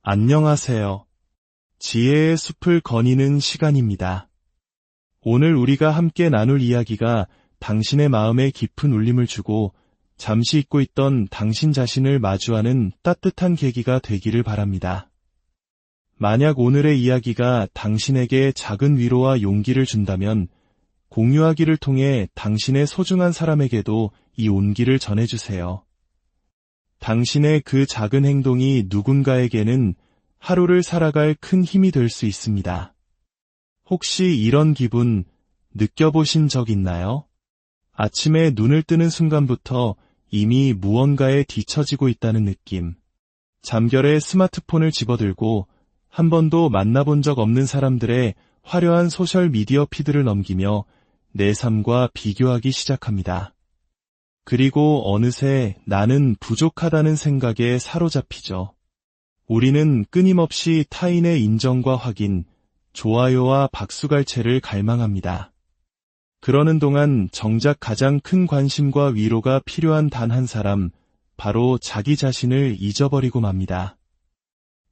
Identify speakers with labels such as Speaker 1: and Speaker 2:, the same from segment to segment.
Speaker 1: 안녕하세요. 지혜의 숲을 거니는 시간입니다. 오늘 우리가 함께 나눌 이야기가 당신의 마음에 깊은 울림을 주고 잠시 잊고 있던 당신 자신을 마주하는 따뜻한 계기가 되기를 바랍니다. 만약 오늘의 이야기가 당신에게 작은 위로와 용기를 준다면 공유하기를 통해 당신의 소중한 사람에게도 이 온기를 전해주세요. 당신의 그 작은 행동이 누군가에게는 하루를 살아갈 큰 힘이 될 수 있습니다. 혹시 이런 기분 느껴보신 적 있나요? 아침에 눈을 뜨는 순간부터 이미 무언가에 뒤처지고 있다는 느낌. 잠결에 스마트폰을 집어들고 한 번도 만나본 적 없는 사람들의 화려한 소셜미디어 피드를 넘기며 내 삶과 비교하기 시작합니다. 그리고 어느새 나는 부족하다는 생각에 사로잡히죠. 우리는 끊임없이 타인의 인정과 확인, 좋아요와 박수갈채를 갈망합니다. 그러는 동안 정작 가장 큰 관심과 위로가 필요한 단 한 사람, 바로 자기 자신을 잊어버리고 맙니다.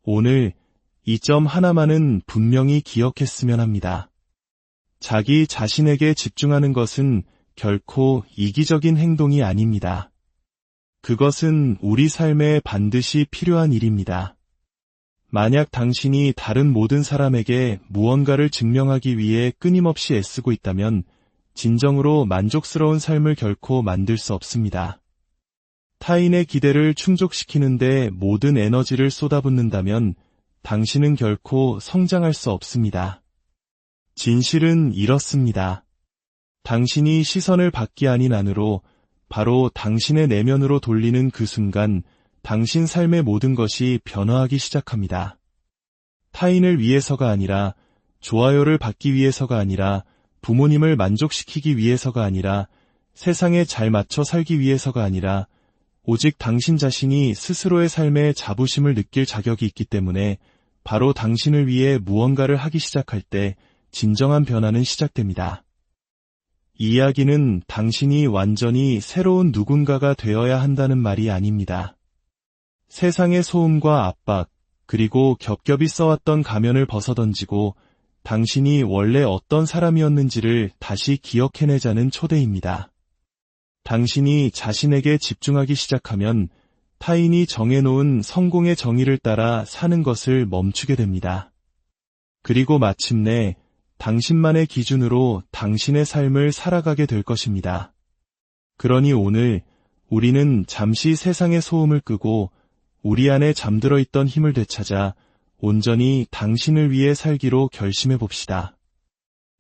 Speaker 1: 오늘 이 점 하나만은 분명히 기억했으면 합니다. 자기 자신에게 집중하는 것은 결코 이기적인 행동이 아닙니다. 그것은 우리 삶에 반드시 필요한 일입니다. 만약 당신이 다른 모든 사람에게 무언가를 증명하기 위해 끊임없이 애쓰고 있다면 진정으로 만족스러운 삶을 결코 만들 수 없습니다. 타인의 기대를 충족시키는데 모든 에너지를 쏟아붓는다면 당신은 결코 성장할 수 없습니다. 진실은 이렇습니다. 당신이 시선을 받기 아닌 안으로 바로 당신의 내면으로 돌리는 그 순간 당신 삶의 모든 것이 변화하기 시작합니다. 타인을 위해서가 아니라, 좋아요를 받기 위해서가 아니라, 부모님을 만족시키기 위해서가 아니라, 세상에 잘 맞춰 살기 위해서가 아니라, 오직 당신 자신이 스스로의 삶에 자부심을 느낄 자격이 있기 때문에 바로 당신을 위해 무언가를 하기 시작할 때 진정한 변화는 시작됩니다. 이 이야기는 당신이 완전히 새로운 누군가가 되어야 한다는 말이 아닙니다. 세상의 소음과 압박, 그리고 겹겹이 써왔던 가면을 벗어던지고 당신이 원래 어떤 사람이었는지를 다시 기억해내자는 초대입니다. 당신이 자신에게 집중하기 시작하면 타인이 정해놓은 성공의 정의를 따라 사는 것을 멈추게 됩니다. 그리고 마침내 당신만의 기준으로 당신의 삶을 살아가게 될 것입니다. 그러니 오늘 우리는 잠시 세상의 소음을 끄고 우리 안에 잠들어 있던 힘을 되찾아 온전히 당신을 위해 살기로 결심해 봅시다.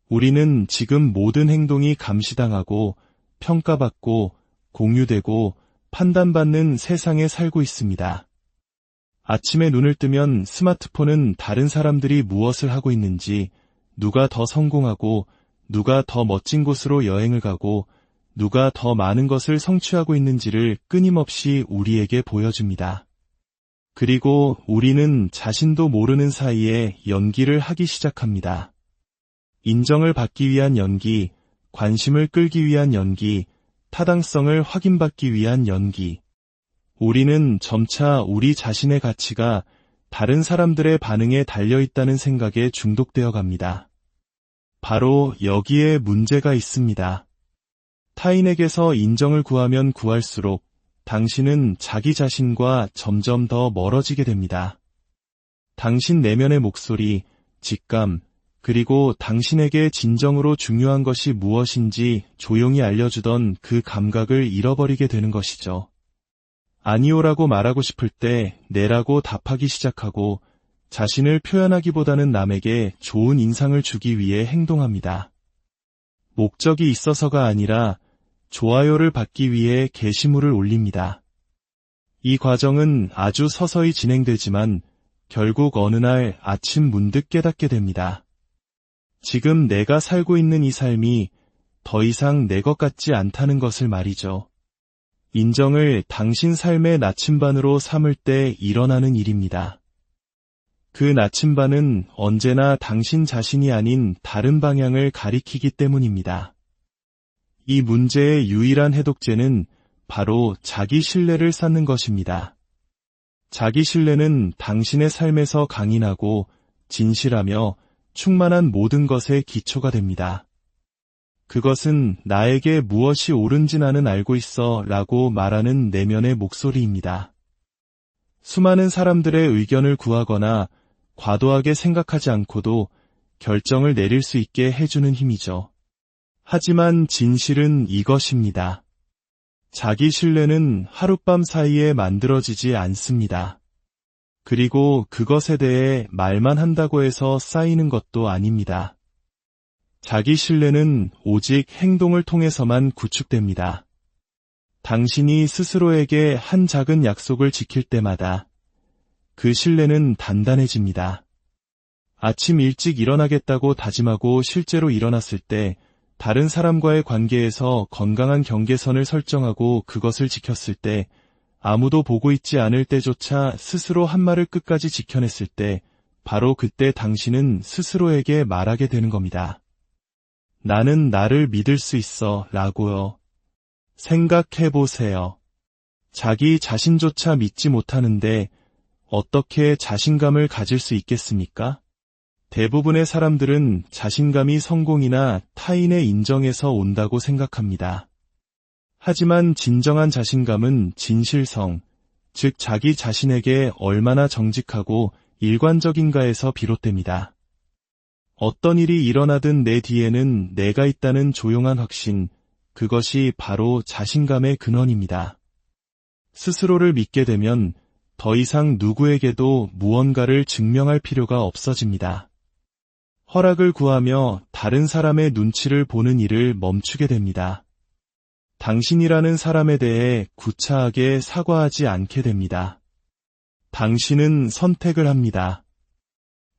Speaker 1: 우리는 지금 모든 행동이 감시당하고 평가받고 공유되고 판단받는 세상에 살고 있습니다. 아침에 눈을 뜨면 스마트폰은 다른 사람들이 무엇을 하고 있는지, 누가 더 성공하고 누가 더 멋진 곳으로 여행을 가고 누가 더 많은 것을 성취하고 있는지를 끊임없이 우리에게 보여줍니다. 그리고 우리는 자신도 모르는 사이에 연기를 하기 시작합니다. 인정을 받기 위한 연기, 관심을 끌기 위한 연기, 타당성을 확인받기 위한 연기. 우리는 점차 우리 자신의 가치가 다른 사람들의 반응에 달려있다는 생각에 중독되어 갑니다. 바로 여기에 문제가 있습니다. 타인에게서 인정을 구하면 구할수록 당신은 자기 자신과 점점 더 멀어지게 됩니다. 당신 내면의 목소리, 직감, 그리고 당신에게 진정으로 중요한 것이 무엇인지 조용히 알려주던 그 감각을 잃어버리게 되는 것이죠. 아니오라고 말하고 싶을 때 네라고 답하기 시작하고 자신을 표현하기보다는 남에게 좋은 인상을 주기 위해 행동합니다. 목적이 있어서가 아니라 좋아요를 받기 위해 게시물을 올립니다. 이 과정은 아주 서서히 진행되지만 결국 어느 날 아침 문득 깨닫게 됩니다. 지금 내가 살고 있는 이 삶이 더 이상 내 것 같지 않다는 것을 말이죠. 인정을 당신 삶의 나침반으로 삼을 때 일어나는 일입니다. 그 나침반은 언제나 당신 자신이 아닌 다른 방향을 가리키기 때문입니다. 이 문제의 유일한 해독제는 바로 자기 신뢰를 쌓는 것입니다. 자기 신뢰는 당신의 삶에서 강인하고 진실하며 충만한 모든 것의 기초가 됩니다. 그것은 나에게 무엇이 옳은지 나는 알고 있어 라고 말하는 내면의 목소리입니다. 수많은 사람들의 의견을 구하거나 과도하게 생각하지 않고도 결정을 내릴 수 있게 해주는 힘이죠. 하지만 진실은 이것입니다. 자기 신뢰는 하룻밤 사이에 만들어지지 않습니다. 그리고 그것에 대해 말만 한다고 해서 쌓이는 것도 아닙니다. 자기 신뢰는 오직 행동을 통해서만 구축됩니다. 당신이 스스로에게 한 작은 약속을 지킬 때마다 그 신뢰는 단단해집니다. 아침 일찍 일어나겠다고 다짐하고 실제로 일어났을 때, 다른 사람과의 관계에서 건강한 경계선을 설정하고 그것을 지켰을 때, 아무도 보고 있지 않을 때조차 스스로 한 말을 끝까지 지켜냈을 때, 바로 그때 당신은 스스로에게 말하게 되는 겁니다. 나는 나를 믿을 수 있어 라고요. 생각해보세요. 자기 자신조차 믿지 못하는데 어떻게 자신감을 가질 수 있겠습니까? 대부분의 사람들은 자신감이 성공이나 타인의 인정에서 온다고 생각합니다. 하지만 진정한 자신감은 진실성, 즉 자기 자신에게 얼마나 정직하고 일관적인가에서 비롯됩니다. 어떤 일이 일어나든 내 뒤에는 내가 있다는 조용한 확신, 그것이 바로 자신감의 근원입니다. 스스로를 믿게 되면 더 이상 누구에게도 무언가를 증명할 필요가 없어집니다. 허락을 구하며 다른 사람의 눈치를 보는 일을 멈추게 됩니다. 당신이라는 사람에 대해 구차하게 사과하지 않게 됩니다. 당신은 선택을 합니다.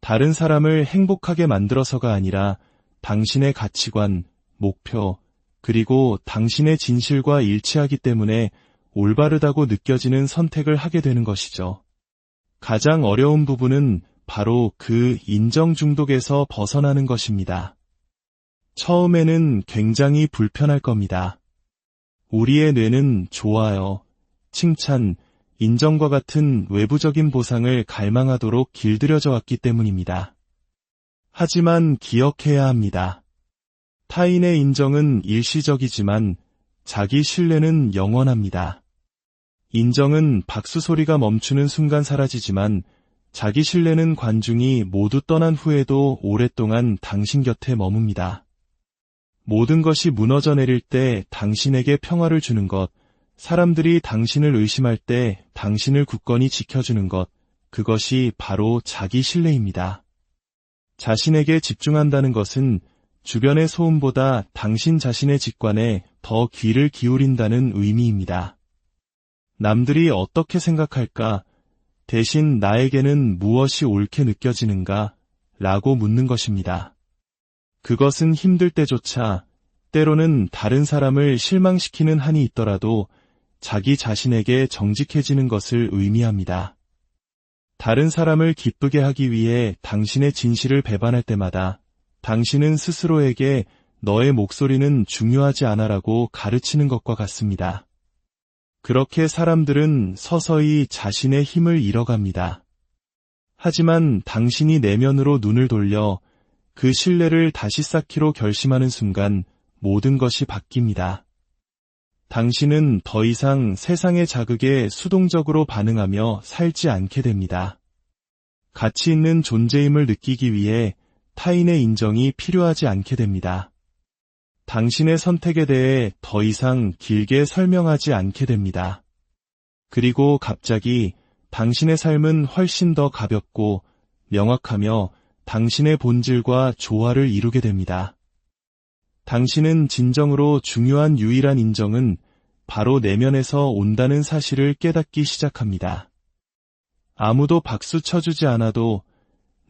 Speaker 1: 다른 사람을 행복하게 만들어서가 아니라 당신의 가치관, 목표, 그리고 당신의 진실과 일치하기 때문에 올바르다고 느껴지는 선택을 하게 되는 것이죠. 가장 어려운 부분은 바로 그 인정 중독에서 벗어나는 것입니다. 처음에는 굉장히 불편할 겁니다. 우리의 뇌는 좋아요, 칭찬, 인정과 같은 외부적인 보상을 갈망하도록 길들여져 왔기 때문입니다. 하지만 기억해야 합니다. 타인의 인정은 일시적이지만 자기 신뢰는 영원합니다. 인정은 박수 소리가 멈추는 순간 사라지지만 자기 신뢰는 관중이 모두 떠난 후에도 오랫동안 당신 곁에 머뭅니다. 모든 것이 무너져 내릴 때 당신에게 평화를 주는 것, 사람들이 당신을 의심할 때 당신을 굳건히 지켜주는 것, 그것이 바로 자기 신뢰입니다. 자신에게 집중한다는 것은 주변의 소음보다 당신 자신의 직관에 더 귀를 기울인다는 의미입니다. 남들이 어떻게 생각할까? 대신 나에게는 무엇이 옳게 느껴지는가? 라고 묻는 것입니다. 그것은 힘들 때조차, 때로는 다른 사람을 실망시키는 한이 있더라도 자기 자신에게 정직해지는 것을 의미합니다. 다른 사람을 기쁘게 하기 위해 당신의 진실을 배반할 때마다 당신은 스스로에게 너의 목소리는 중요하지 않아라고 가르치는 것과 같습니다. 그렇게 사람들은 서서히 자신의 힘을 잃어갑니다. 하지만 당신이 내면으로 눈을 돌려 그 신뢰를 다시 쌓기로 결심하는 순간 모든 것이 바뀝니다. 당신은 더 이상 세상의 자극에 수동적으로 반응하며 살지 않게 됩니다. 가치 있는 존재임을 느끼기 위해 타인의 인정이 필요하지 않게 됩니다. 당신의 선택에 대해 더 이상 길게 설명하지 않게 됩니다. 그리고 갑자기 당신의 삶은 훨씬 더 가볍고 명확하며 당신의 본질과 조화를 이루게 됩니다. 당신은 진정으로 중요한 유일한 인정은 바로 내면에서 온다는 사실을 깨닫기 시작합니다. 아무도 박수 쳐주지 않아도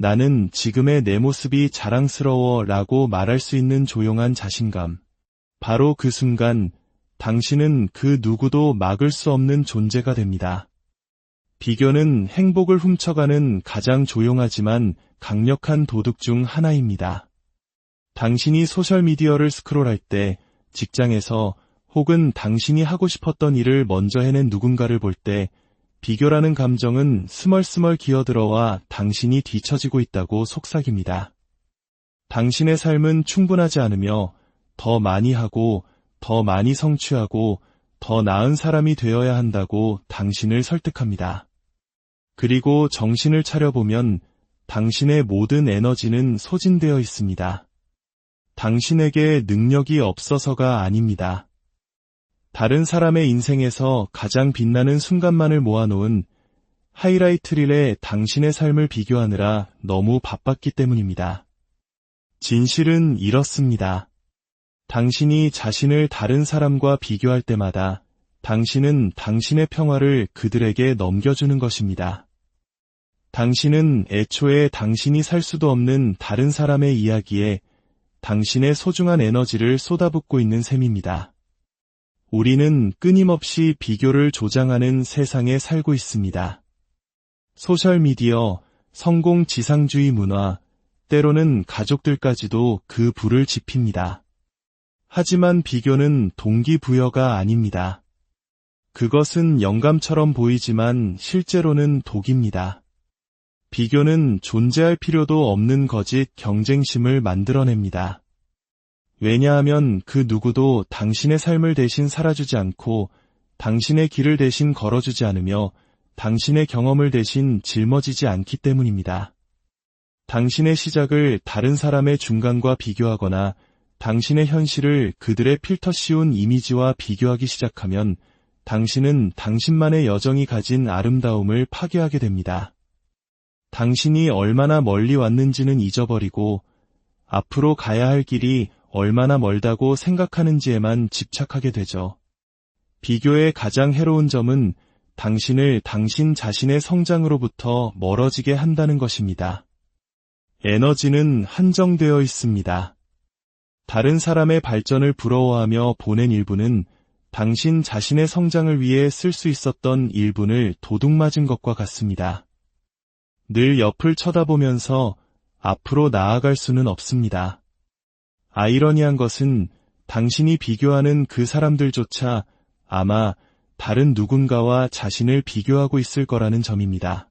Speaker 1: 나는 지금의 내 모습이 자랑스러워 라고 말할 수 있는 조용한 자신감. 바로 그 순간 당신은 그 누구도 막을 수 없는 존재가 됩니다. 비교는 행복을 훔쳐가는 가장 조용하지만 강력한 도둑 중 하나입니다. 당신이 소셜미디어를 스크롤할 때, 직장에서 혹은 당신이 하고 싶었던 일을 먼저 해낸 누군가를 볼 때 비교라는 감정은 스멀스멀 기어들어와 당신이 뒤처지고 있다고 속삭입니다. 당신의 삶은 충분하지 않으며 더 많이 하고 더 많이 성취하고 더 나은 사람이 되어야 한다고 당신을 설득합니다. 그리고 정신을 차려보면 당신의 모든 에너지는 소진되어 있습니다. 당신에게 능력이 없어서가 아닙니다. 다른 사람의 인생에서 가장 빛나는 순간만을 모아놓은 하이라이트 릴에 당신의 삶을 비교하느라 너무 바빴기 때문입니다. 진실은 이렇습니다. 당신이 자신을 다른 사람과 비교할 때마다 당신은 당신의 평화를 그들에게 넘겨주는 것입니다. 당신은 애초에 당신이 살 수도 없는 다른 사람의 이야기에 당신의 소중한 에너지를 쏟아붓고 있는 셈입니다. 우리는 끊임없이 비교를 조장하는 세상에 살고 있습니다. 소셜미디어, 성공 지상주의 문화, 때로는 가족들까지도 그 불을 지핍니다. 하지만 비교는 동기부여가 아닙니다. 그것은 영감처럼 보이지만 실제로는 독입니다. 비교는 존재할 필요도 없는 거짓 경쟁심을 만들어냅니다. 왜냐하면 그 누구도 당신의 삶을 대신 살아주지 않고 당신의 길을 대신 걸어주지 않으며 당신의 경험을 대신 짊어지지 않기 때문입니다. 당신의 시작을 다른 사람의 중간과 비교하거나 당신의 현실을 그들의 필터 씌운 이미지와 비교하기 시작하면 당신은 당신만의 여정이 가진 아름다움을 파괴하게 됩니다. 당신이 얼마나 멀리 왔는지는 잊어버리고 앞으로 가야 할 길이 얼마나 멀다고 생각하는지에만 집착하게 되죠. 비교의 가장 해로운 점은 당신을 당신 자신의 성장으로부터 멀어지게 한다는 것입니다. 에너지는 한정되어 있습니다. 다른 사람의 발전을 부러워하며 보낸 1분은 당신 자신의 성장을 위해 쓸 수 있었던 1분을 도둑맞은 것과 같습니다. 늘 옆을 쳐다보면서 앞으로 나아갈 수는 없습니다. 아이러니한 것은 당신이 비교하는 그 사람들조차 아마 다른 누군가와 자신을 비교하고 있을 거라는 점입니다.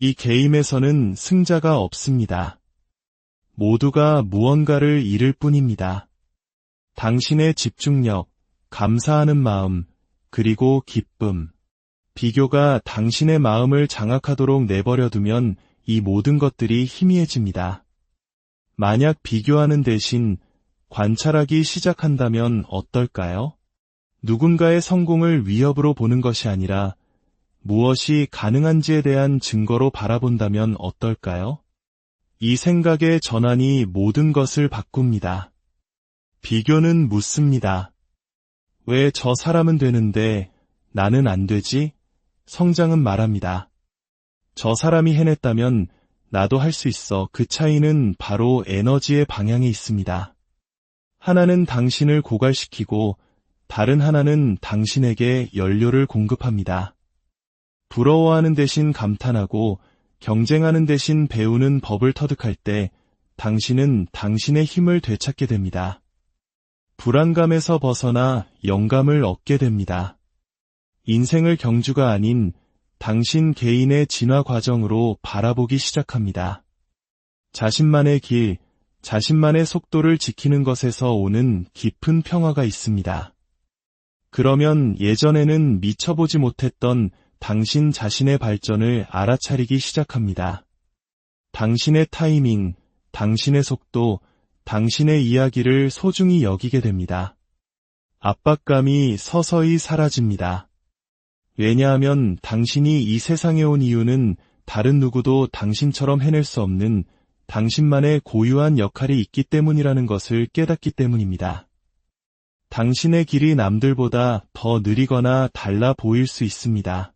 Speaker 1: 이 게임에서는 승자가 없습니다. 모두가 무언가를 잃을 뿐입니다. 당신의 집중력, 감사하는 마음, 그리고 기쁨. 비교가 당신의 마음을 장악하도록 내버려두면 이 모든 것들이 희미해집니다. 만약 비교하는 대신 관찰하기 시작한다면 어떨까요? 누군가의 성공을 위협으로 보는 것이 아니라 무엇이 가능한지에 대한 증거로 바라본다면 어떨까요? 이 생각의 전환이 모든 것을 바꿉니다. 비교는 묻습니다. 왜 저 사람은 되는데 나는 안 되지? 성장은 말합니다. 저 사람이 해냈다면 나도 할 수 있어. 그 차이는 바로 에너지의 방향에 있습니다. 하나는 당신을 고갈시키고 다른 하나는 당신에게 연료를 공급합니다. 부러워하는 대신 감탄하고 경쟁하는 대신 배우는 법을 터득할 때 당신은 당신의 힘을 되찾게 됩니다. 불안감에서 벗어나 영감을 얻게 됩니다. 인생을 경주가 아닌 당신 개인의 진화 과정으로 바라보기 시작합니다. 자신만의 길, 자신만의 속도를 지키는 것에서 오는 깊은 평화가 있습니다. 그러면 예전에는 미쳐보지 못했던 당신 자신의 발전을 알아차리기 시작합니다. 당신의 타이밍, 당신의 속도, 당신의 이야기를 소중히 여기게 됩니다. 압박감이 서서히 사라집니다. 왜냐하면 당신이 이 세상에 온 이유는 다른 누구도 당신처럼 해낼 수 없는 당신만의 고유한 역할이 있기 때문이라는 것을 깨닫기 때문입니다. 당신의 길이 남들보다 더 느리거나 달라 보일 수 있습니다.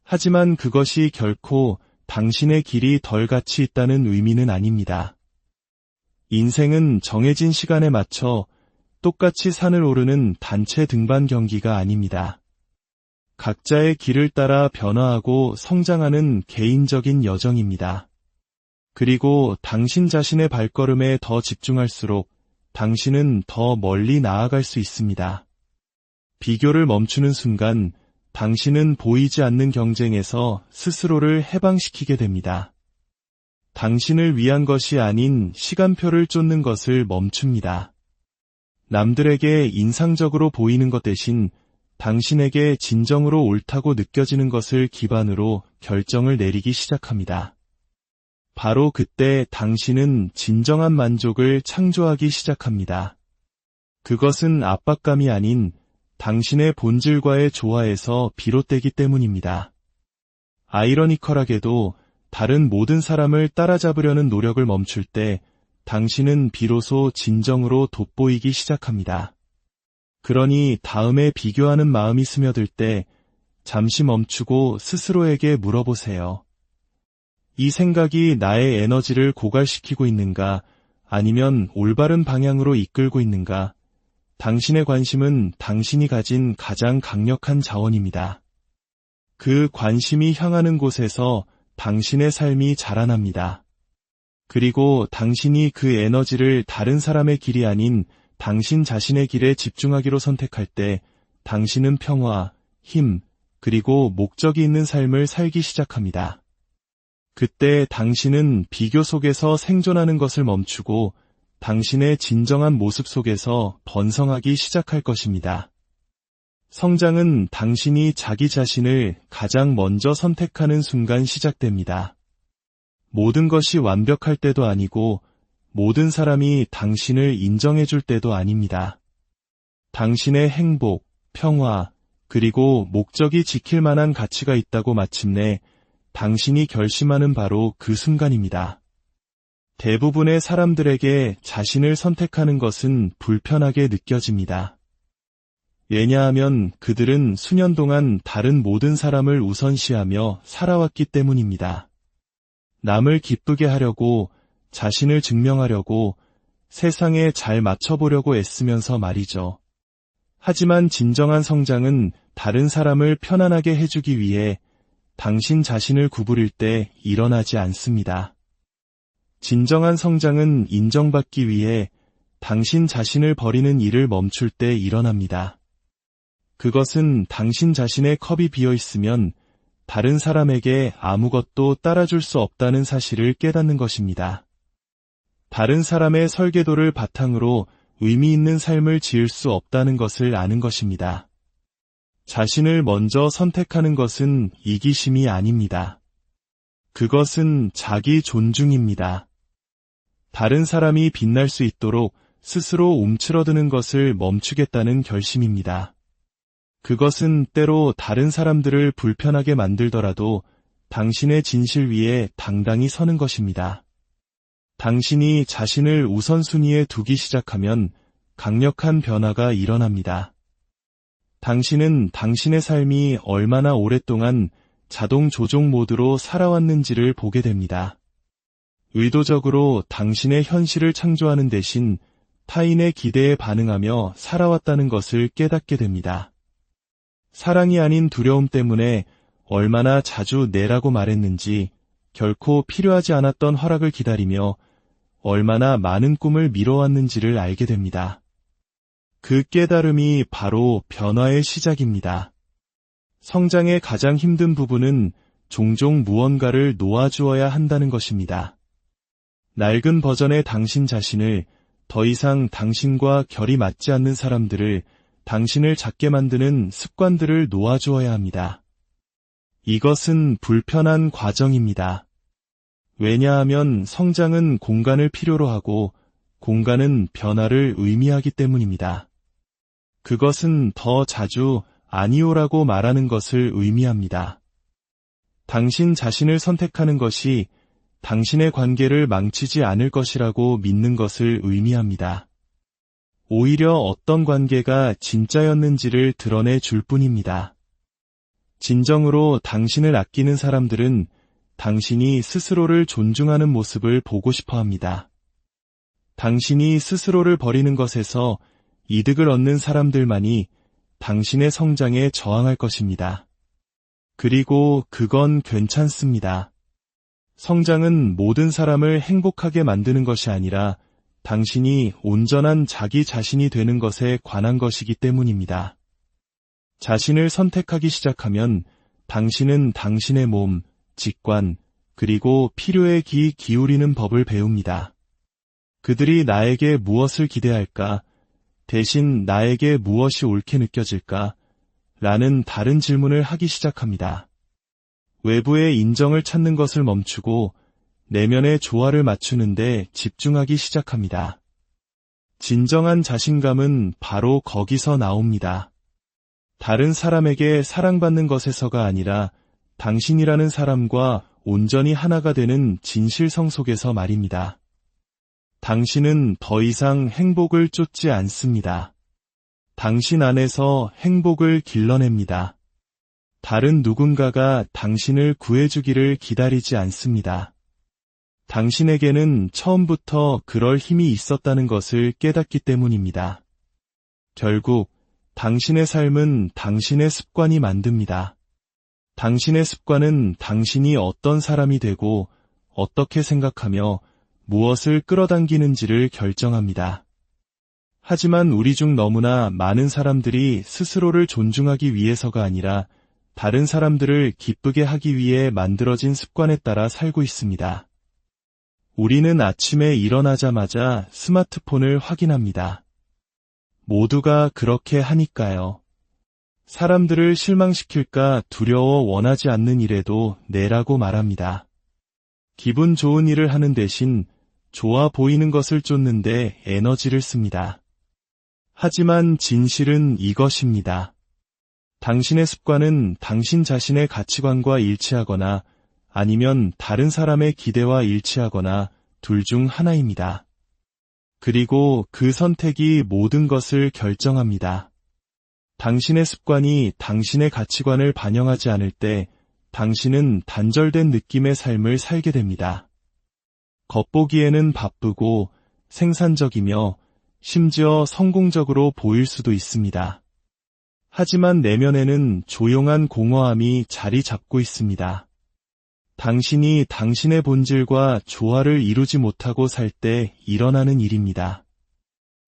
Speaker 1: 하지만 그것이 결코 당신의 길이 덜 가치 있다는 의미는 아닙니다. 인생은 정해진 시간에 맞춰 똑같이 산을 오르는 단체 등반 경기가 아닙니다. 각자의 길을 따라 변화하고 성장하는 개인적인 여정입니다. 그리고 당신 자신의 발걸음에 더 집중할수록 당신은 더 멀리 나아갈 수 있습니다. 비교를 멈추는 순간 당신은 보이지 않는 경쟁에서 스스로를 해방시키게 됩니다. 당신을 위한 것이 아닌 시간표를 쫓는 것을 멈춥니다. 남들에게 인상적으로 보이는 것 대신 당신에게 진정으로 옳다고 느껴지는 것을 기반으로 결정을 내리기 시작합니다. 바로 그때 당신은 진정한 만족을 창조하기 시작합니다. 그것은 압박감이 아닌 당신의 본질과의 조화에서 비롯되기 때문입니다. 아이러니컬하게도 다른 모든 사람을 따라잡으려는 노력을 멈출 때 당신은 비로소 진정으로 돋보이기 시작합니다. 그러니 다음에 비교하는 마음이 스며들 때 잠시 멈추고 스스로에게 물어보세요. 이 생각이 나의 에너지를 고갈시키고 있는가, 아니면 올바른 방향으로 이끌고 있는가? 당신의 관심은 당신이 가진 가장 강력한 자원입니다. 그 관심이 향하는 곳에서 당신의 삶이 자라납니다. 그리고 당신이 그 에너지를 다른 사람의 길이 아닌 당신 자신의 길에 집중하기로 선택할 때 당신은 평화, 힘, 그리고 목적이 있는 삶을 살기 시작합니다. 그때 당신은 비교 속에서 생존하는 것을 멈추고 당신의 진정한 모습 속에서 번성하기 시작할 것입니다. 성장은 당신이 자기 자신을 가장 먼저 선택하는 순간 시작됩니다. 모든 것이 완벽할 때도 아니고 모든 사람이 당신을 인정해줄 때도 아닙니다. 당신의 행복, 평화, 그리고 목적이 지킬 만한 가치가 있다고 마침내 당신이 결심하는 바로 그 순간입니다. 대부분의 사람들에게 자신을 선택하는 것은 불편하게 느껴집니다. 왜냐하면 그들은 수년 동안 다른 모든 사람을 우선시하며 살아왔기 때문입니다. 남을 기쁘게 하려고, 자신을 증명하려고, 세상에 잘 맞춰보려고 애쓰면서 말이죠. 하지만 진정한 성장은 다른 사람을 편안하게 해주기 위해 당신 자신을 구부릴 때 일어나지 않습니다. 진정한 성장은 인정받기 위해 당신 자신을 버리는 일을 멈출 때 일어납니다. 그것은 당신 자신의 컵이 비어 있으면 다른 사람에게 아무것도 따라줄 수 없다는 사실을 깨닫는 것입니다. 다른 사람의 설계도를 바탕으로 의미 있는 삶을 지을 수 없다는 것을 아는 것입니다. 자신을 먼저 선택하는 것은 이기심이 아닙니다. 그것은 자기 존중입니다. 다른 사람이 빛날 수 있도록 스스로 움츠러드는 것을 멈추겠다는 결심입니다. 그것은 때로 다른 사람들을 불편하게 만들더라도 당신의 진실 위에 당당히 서는 것입니다. 당신이 자신을 우선순위에 두기 시작하면 강력한 변화가 일어납니다. 당신은 당신의 삶이 얼마나 오랫동안 자동 조종 모드로 살아왔는지를 보게 됩니다. 의도적으로 당신의 현실을 창조하는 대신 타인의 기대에 반응하며 살아왔다는 것을 깨닫게 됩니다. 사랑이 아닌 두려움 때문에 얼마나 자주 내라고 말했는지, 결코 필요하지 않았던 허락을 기다리며 얼마나 많은 꿈을 미뤄왔는지를 알게 됩니다. 그 깨달음이 바로 변화의 시작입니다. 성장의 가장 힘든 부분은 종종 무언가를 놓아주어야 한다는 것입니다. 낡은 버전의 당신 자신을, 더 이상 당신과 결이 맞지 않는 사람들을, 당신을 작게 만드는 습관들을 놓아주어야 합니다. 이것은 불편한 과정입니다. 왜냐하면 성장은 공간을 필요로 하고 공간은 변화를 의미하기 때문입니다. 그것은 더 자주 아니오라고 말하는 것을 의미합니다. 당신 자신을 선택하는 것이 당신의 관계를 망치지 않을 것이라고 믿는 것을 의미합니다. 오히려 어떤 관계가 진짜였는지를 드러내 줄 뿐입니다. 진정으로 당신을 아끼는 사람들은 당신이 스스로를 존중하는 모습을 보고 싶어 합니다. 당신이 스스로를 버리는 것에서 이득을 얻는 사람들만이 당신의 성장에 저항할 것입니다. 그리고 그건 괜찮습니다. 성장은 모든 사람을 행복하게 만드는 것이 아니라 당신이 온전한 자기 자신이 되는 것에 관한 것이기 때문입니다. 자신을 선택하기 시작하면 당신은 당신의 몸, 직관, 그리고 필요에 기울이는 법을 배웁니다. 그들이 나에게 무엇을 기대할까? 대신 나에게 무엇이 옳게 느껴질까? 라는 다른 질문을 하기 시작합니다. 외부의 인정을 찾는 것을 멈추고 내면의 조화를 맞추는데 집중하기 시작합니다. 진정한 자신감은 바로 거기서 나옵니다. 다른 사람에게 사랑받는 것에서가 아니라 당신이라는 사람과 온전히 하나가 되는 진실성 속에서 말입니다. 당신은 더 이상 행복을 쫓지 않습니다. 당신 안에서 행복을 길러냅니다. 다른 누군가가 당신을 구해주기를 기다리지 않습니다. 당신에게는 처음부터 그럴 힘이 있었다는 것을 깨닫기 때문입니다. 결국 당신의 삶은 당신의 습관이 만듭니다. 당신의 습관은 당신이 어떤 사람이 되고 어떻게 생각하며 무엇을 끌어당기는지를 결정합니다. 하지만 우리 중 너무나 많은 사람들이 스스로를 존중하기 위해서가 아니라 다른 사람들을 기쁘게 하기 위해 만들어진 습관에 따라 살고 있습니다. 우리는 아침에 일어나자마자 스마트폰을 확인합니다. 모두가 그렇게 하니까요. 사람들을 실망시킬까 두려워 원하지 않는 일에도 네라고 말합니다. 기분 좋은 일을 하는 대신 좋아 보이는 것을 쫓는데 에너지를 씁니다. 하지만 진실은 이것입니다. 당신의 습관은 당신 자신의 가치관과 일치하거나 아니면 다른 사람의 기대와 일치하거나 둘 중 하나입니다. 그리고 그 선택이 모든 것을 결정합니다. 당신의 습관이 당신의 가치관을 반영하지 않을 때 당신은 단절된 느낌의 삶을 살게 됩니다. 겉보기에는 바쁘고 생산적이며 심지어 성공적으로 보일 수도 있습니다. 하지만 내면에는 조용한 공허함이 자리 잡고 있습니다. 당신이 당신의 본질과 조화를 이루지 못하고 살 때 일어나는 일입니다.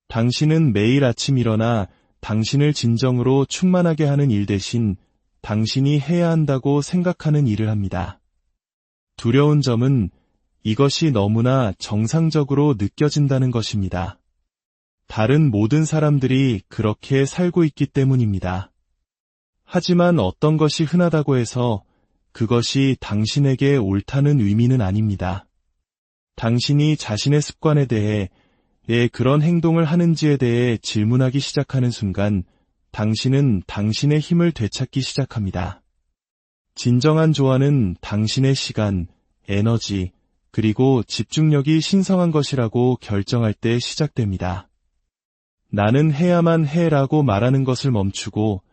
Speaker 1: 당신은 매일 아침 일어나 당신을 진정으로 충만하게 하는 일 대신 당신이 해야 한다고 생각하는 일을 합니다. 두려운 점은 이것이 너무나 정상적으로 느껴진다는 것입니다. 다른 모든 사람들이 그렇게 살고 있기 때문입니다. 하지만 어떤 것이 흔하다고 해서 그것이 당신에게 옳다는 의미는 아닙니다. 당신이 자신의 습관에 대해 왜 그런 행동을 하는지에 대해 질문하기 시작하는 순간 당신은 당신의 힘을 되찾기 시작합니다. 진정한 조화는 당신의 시간, 에너지, 그리고 집중력이 신성한 것이라고 결정할 때 시작됩니다. 나는 해야만 해라고 말하는 것을 멈추고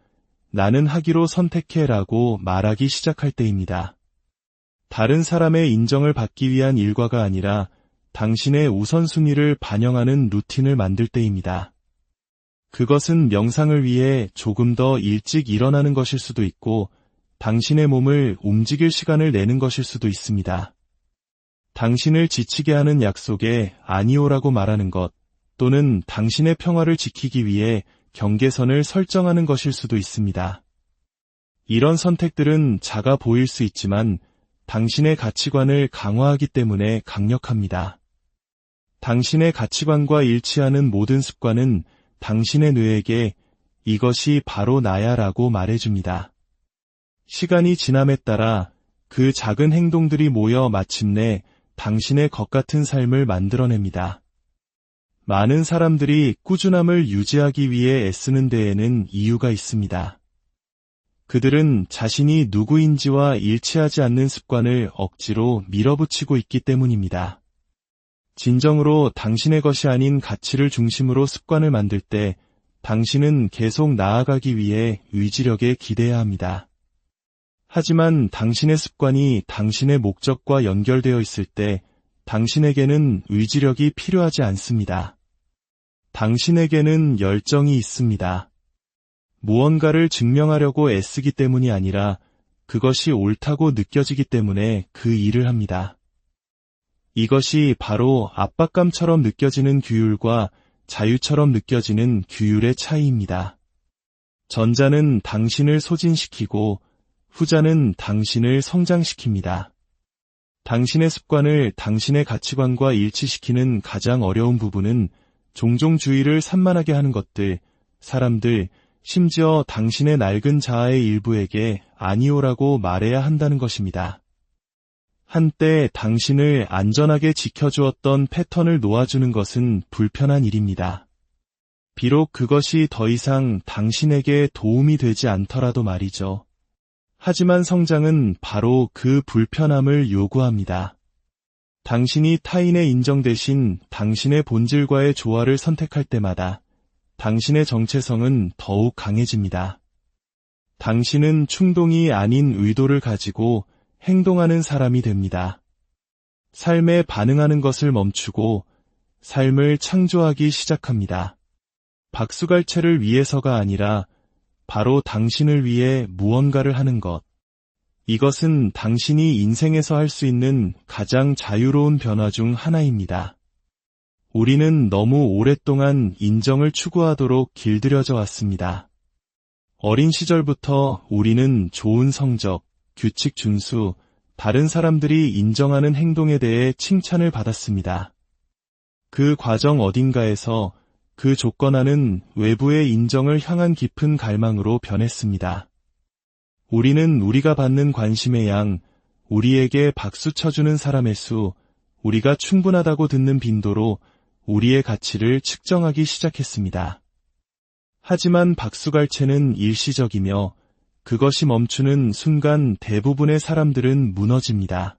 Speaker 1: 나는 하기로 선택해라고 말하기 시작할 때입니다. 다른 사람의 인정을 받기 위한 일과가 아니라 당신의 우선순위를 반영하는 루틴을 만들 때입니다. 그것은 명상을 위해 조금 더 일찍 일어나는 것일 수도 있고 당신의 몸을 움직일 시간을 내는 것일 수도 있습니다. 당신을 지치게 하는 약속에 아니오라고 말하는 것 또는 당신의 평화를 지키기 위해 경계선을 설정하는 것일 수도 있습니다. 이런 선택들은 작아 보일 수 있지만 당신의 가치관을 강화하기 때문에 강력합니다. 당신의 가치관과 일치하는 모든 습관은 당신의 뇌에게 이것이 바로 나야라고 말해줍니다. 시간이 지남에 따라 그 작은 행동들이 모여 마침내 당신의 것 같은 삶을 만들어냅니다. 많은 사람들이 꾸준함을 유지하기 위해 애쓰는 데에는 이유가 있습니다. 그들은 자신이 누구인지와 일치하지 않는 습관을 억지로 밀어붙이고 있기 때문입니다. 진정으로 당신의 것이 아닌 가치를 중심으로 습관을 만들 때 당신은 계속 나아가기 위해 의지력에 기대야 합니다. 하지만 당신의 습관이 당신의 목적과 연결되어 있을 때 당신에게는 의지력이 필요하지 않습니다. 당신에게는 열정이 있습니다. 무언가를 증명하려고 애쓰기 때문이 아니라 그것이 옳다고 느껴지기 때문에 그 일을 합니다. 이것이 바로 압박감처럼 느껴지는 규율과 자유처럼 느껴지는 규율의 차이입니다. 전자는 당신을 소진시키고 후자는 당신을 성장시킵니다. 당신의 습관을 당신의 가치관과 일치시키는 가장 어려운 부분은 종종 주의를 산만하게 하는 것들, 사람들, 심지어 당신의 낡은 자아의 일부에게 아니오라고 말해야 한다는 것입니다. 한때 당신을 안전하게 지켜주었던 패턴을 놓아주는 것은 불편한 일입니다. 비록 그것이 더 이상 당신에게 도움이 되지 않더라도 말이죠. 하지만 성장은 바로 그 불편함을 요구합니다. 당신이 타인의 인정 대신 당신의 본질과의 조화를 선택할 때마다 당신의 정체성은 더욱 강해집니다. 당신은 충동이 아닌 의도를 가지고 행동하는 사람이 됩니다. 삶에 반응하는 것을 멈추고 삶을 창조하기 시작합니다. 박수갈채를 위해서가 아니라 바로 당신을 위해 무언가를 하는 것. 이것은 당신이 인생에서 할 수 있는 가장 자유로운 변화 중 하나입니다. 우리는 너무 오랫동안 인정을 추구하도록 길들여져 왔습니다. 어린 시절부터 우리는 좋은 성적, 규칙 준수, 다른 사람들이 인정하는 행동에 대해 칭찬을 받았습니다. 그 과정 어딘가에서 그 조건하는 외부의 인정을 향한 깊은 갈망으로 변했습니다. 우리는 우리가 받는 관심의 양, 우리에게 박수 쳐주는 사람의 수, 우리가 충분하다고 듣는 빈도로 우리의 가치를 측정하기 시작했습니다. 하지만 박수갈채는 일시적이며 그것이 멈추는 순간 대부분의 사람들은 무너집니다.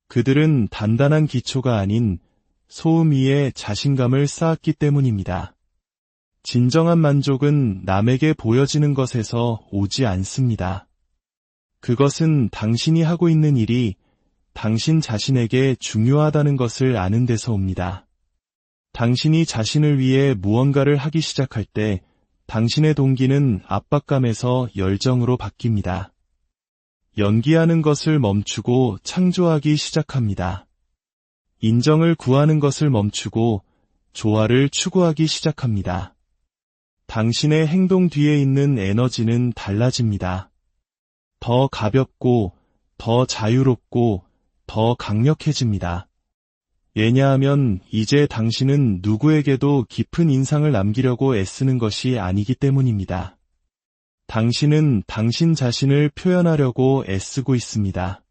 Speaker 1: 그들은 단단한 기초가 아닌 소음 위에 자신감을 쌓았기 때문입니다. 진정한 만족은 남에게 보여지는 것에서 오지 않습니다. 그것은 당신이 하고 있는 일이 당신 자신에게 중요하다는 것을 아는 데서 옵니다. 당신이 자신을 위해 무언가를 하기 시작할 때 당신의 동기는 압박감에서 열정으로 바뀝니다. 연기하는 것을 멈추고 창조하기 시작합니다. 인정을 구하는 것을 멈추고 조화를 추구하기 시작합니다. 당신의 행동 뒤에 있는 에너지는 달라집니다. 더 가볍고, 더 자유롭고, 더 강력해집니다. 왜냐하면 이제 당신은 누구에게도 깊은 인상을 남기려고 애쓰는 것이 아니기 때문입니다. 당신은 당신 자신을 표현하려고 애쓰고 있습니다.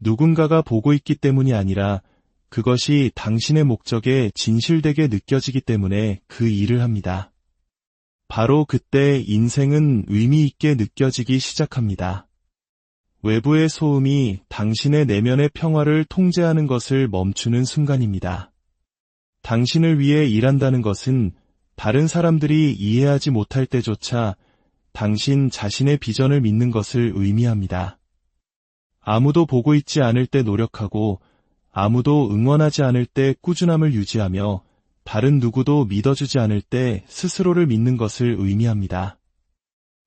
Speaker 1: 누군가가 보고 있기 때문이 아니라 그것이 당신의 목적에 진실되게 느껴지기 때문에 그 일을 합니다. 바로 그때 인생은 의미 있게 느껴지기 시작합니다. 외부의 소음이 당신의 내면의 평화를 통제하는 것을 멈추는 순간입니다. 당신을 위해 일한다는 것은 다른 사람들이 이해하지 못할 때조차 당신 자신의 비전을 믿는 것을 의미합니다. 아무도 보고 있지 않을 때 노력하고 아무도 응원하지 않을 때 꾸준함을 유지하며 다른 누구도 믿어주지 않을 때 스스로를 믿는 것을 의미합니다.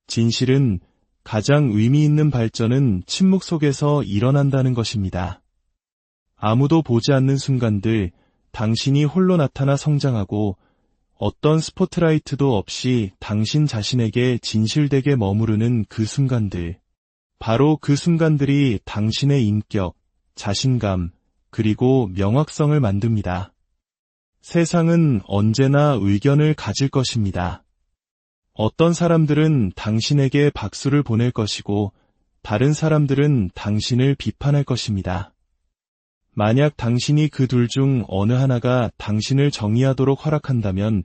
Speaker 1: 진실은 가장 의미 있는 발전은 침묵 속에서 일어난다는 것입니다. 아무도 보지 않는 순간들, 당신이 홀로 나타나 성장하고 어떤 스포트라이트도 없이 당신 자신에게 진실되게 머무르는 그 순간들, 바로 그 순간들이 당신의 인격, 자신감, 그리고 명확성을 만듭니다. 세상은 언제나 의견을 가질 것입니다. 어떤 사람들은 당신에게 박수를 보낼 것이고 다른 사람들은 당신을 비판할 것입니다. 만약 당신이 그 둘 중 어느 하나가 당신을 정의하도록 허락한다면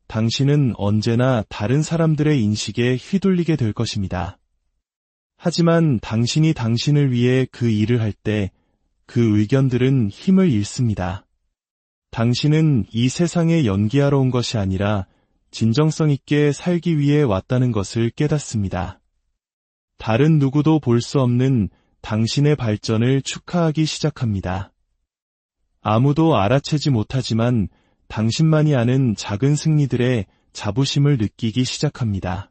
Speaker 1: 당신은 언제나 다른 사람들의 인식에 휘둘리게 될 것입니다. 하지만 당신이 당신을 위해 그 일을 할 때 그 의견들은 힘을 잃습니다. 당신은 이 세상에 연기하러 온 것이 아니라 진정성 있게 살기 위해 왔다는 것을 깨닫습니다. 다른 누구도 볼 수 없는 당신의 발전을 축하하기 시작합니다. 아무도 알아채지 못하지만 당신만이 아는 작은 승리들의 자부심을 느끼기 시작합니다.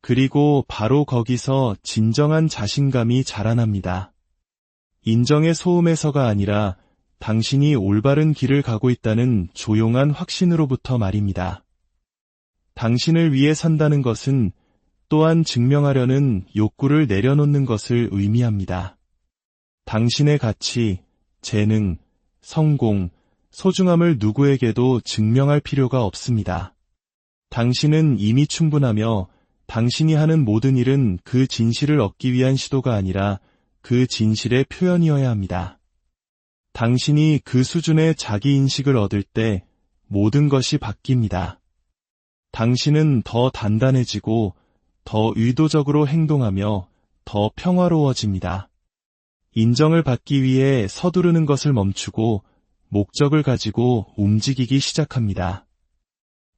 Speaker 1: 그리고 바로 거기서 진정한 자신감이 자라납니다. 인정의 소음에서가 아니라 당신이 올바른 길을 가고 있다는 조용한 확신으로부터 말입니다. 당신을 위해 산다는 것은 또한 증명하려는 욕구를 내려놓는 것을 의미합니다. 당신의 가치, 재능, 성공, 소중함을 누구에게도 증명할 필요가 없습니다. 당신은 이미 충분하며 당신이 하는 모든 일은 그 진실을 얻기 위한 시도가 아니라 그 진실의 표현이어야 합니다. 당신이 그 수준의 자기인식을 얻을 때 모든 것이 바뀝니다. 당신은 더 단단해지고 더 의도적으로 행동하며 더 평화로워집니다. 인정을 받기 위해 서두르는 것을 멈추고 목적을 가지고 움직이기 시작합니다.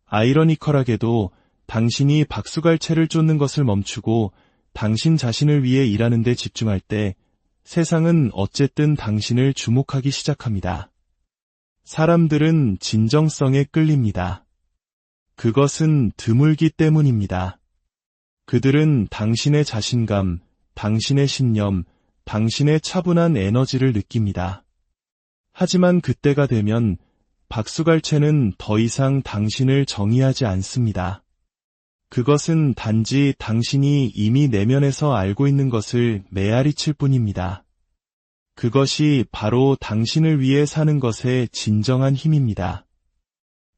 Speaker 1: 아이러니컬하게도 당신이 박수갈채를 쫓는 것을 멈추고 당신 자신을 위해 일하는 데 집중할 때 세상은 어쨌든 당신을 주목하기 시작합니다. 사람들은 진정성에 끌립니다. 그것은 드물기 때문입니다. 그들은 당신의 자신감, 당신의 신념, 당신의 차분한 에너지를 느낍니다. 하지만 그때가 되면 박수갈채는 더 이상 당신을 정의하지 않습니다. 그것은 단지 당신이 이미 내면에서 알고 있는 것을 메아리칠 뿐입니다. 그것이 바로 당신을 위해 사는 것의 진정한 힘입니다.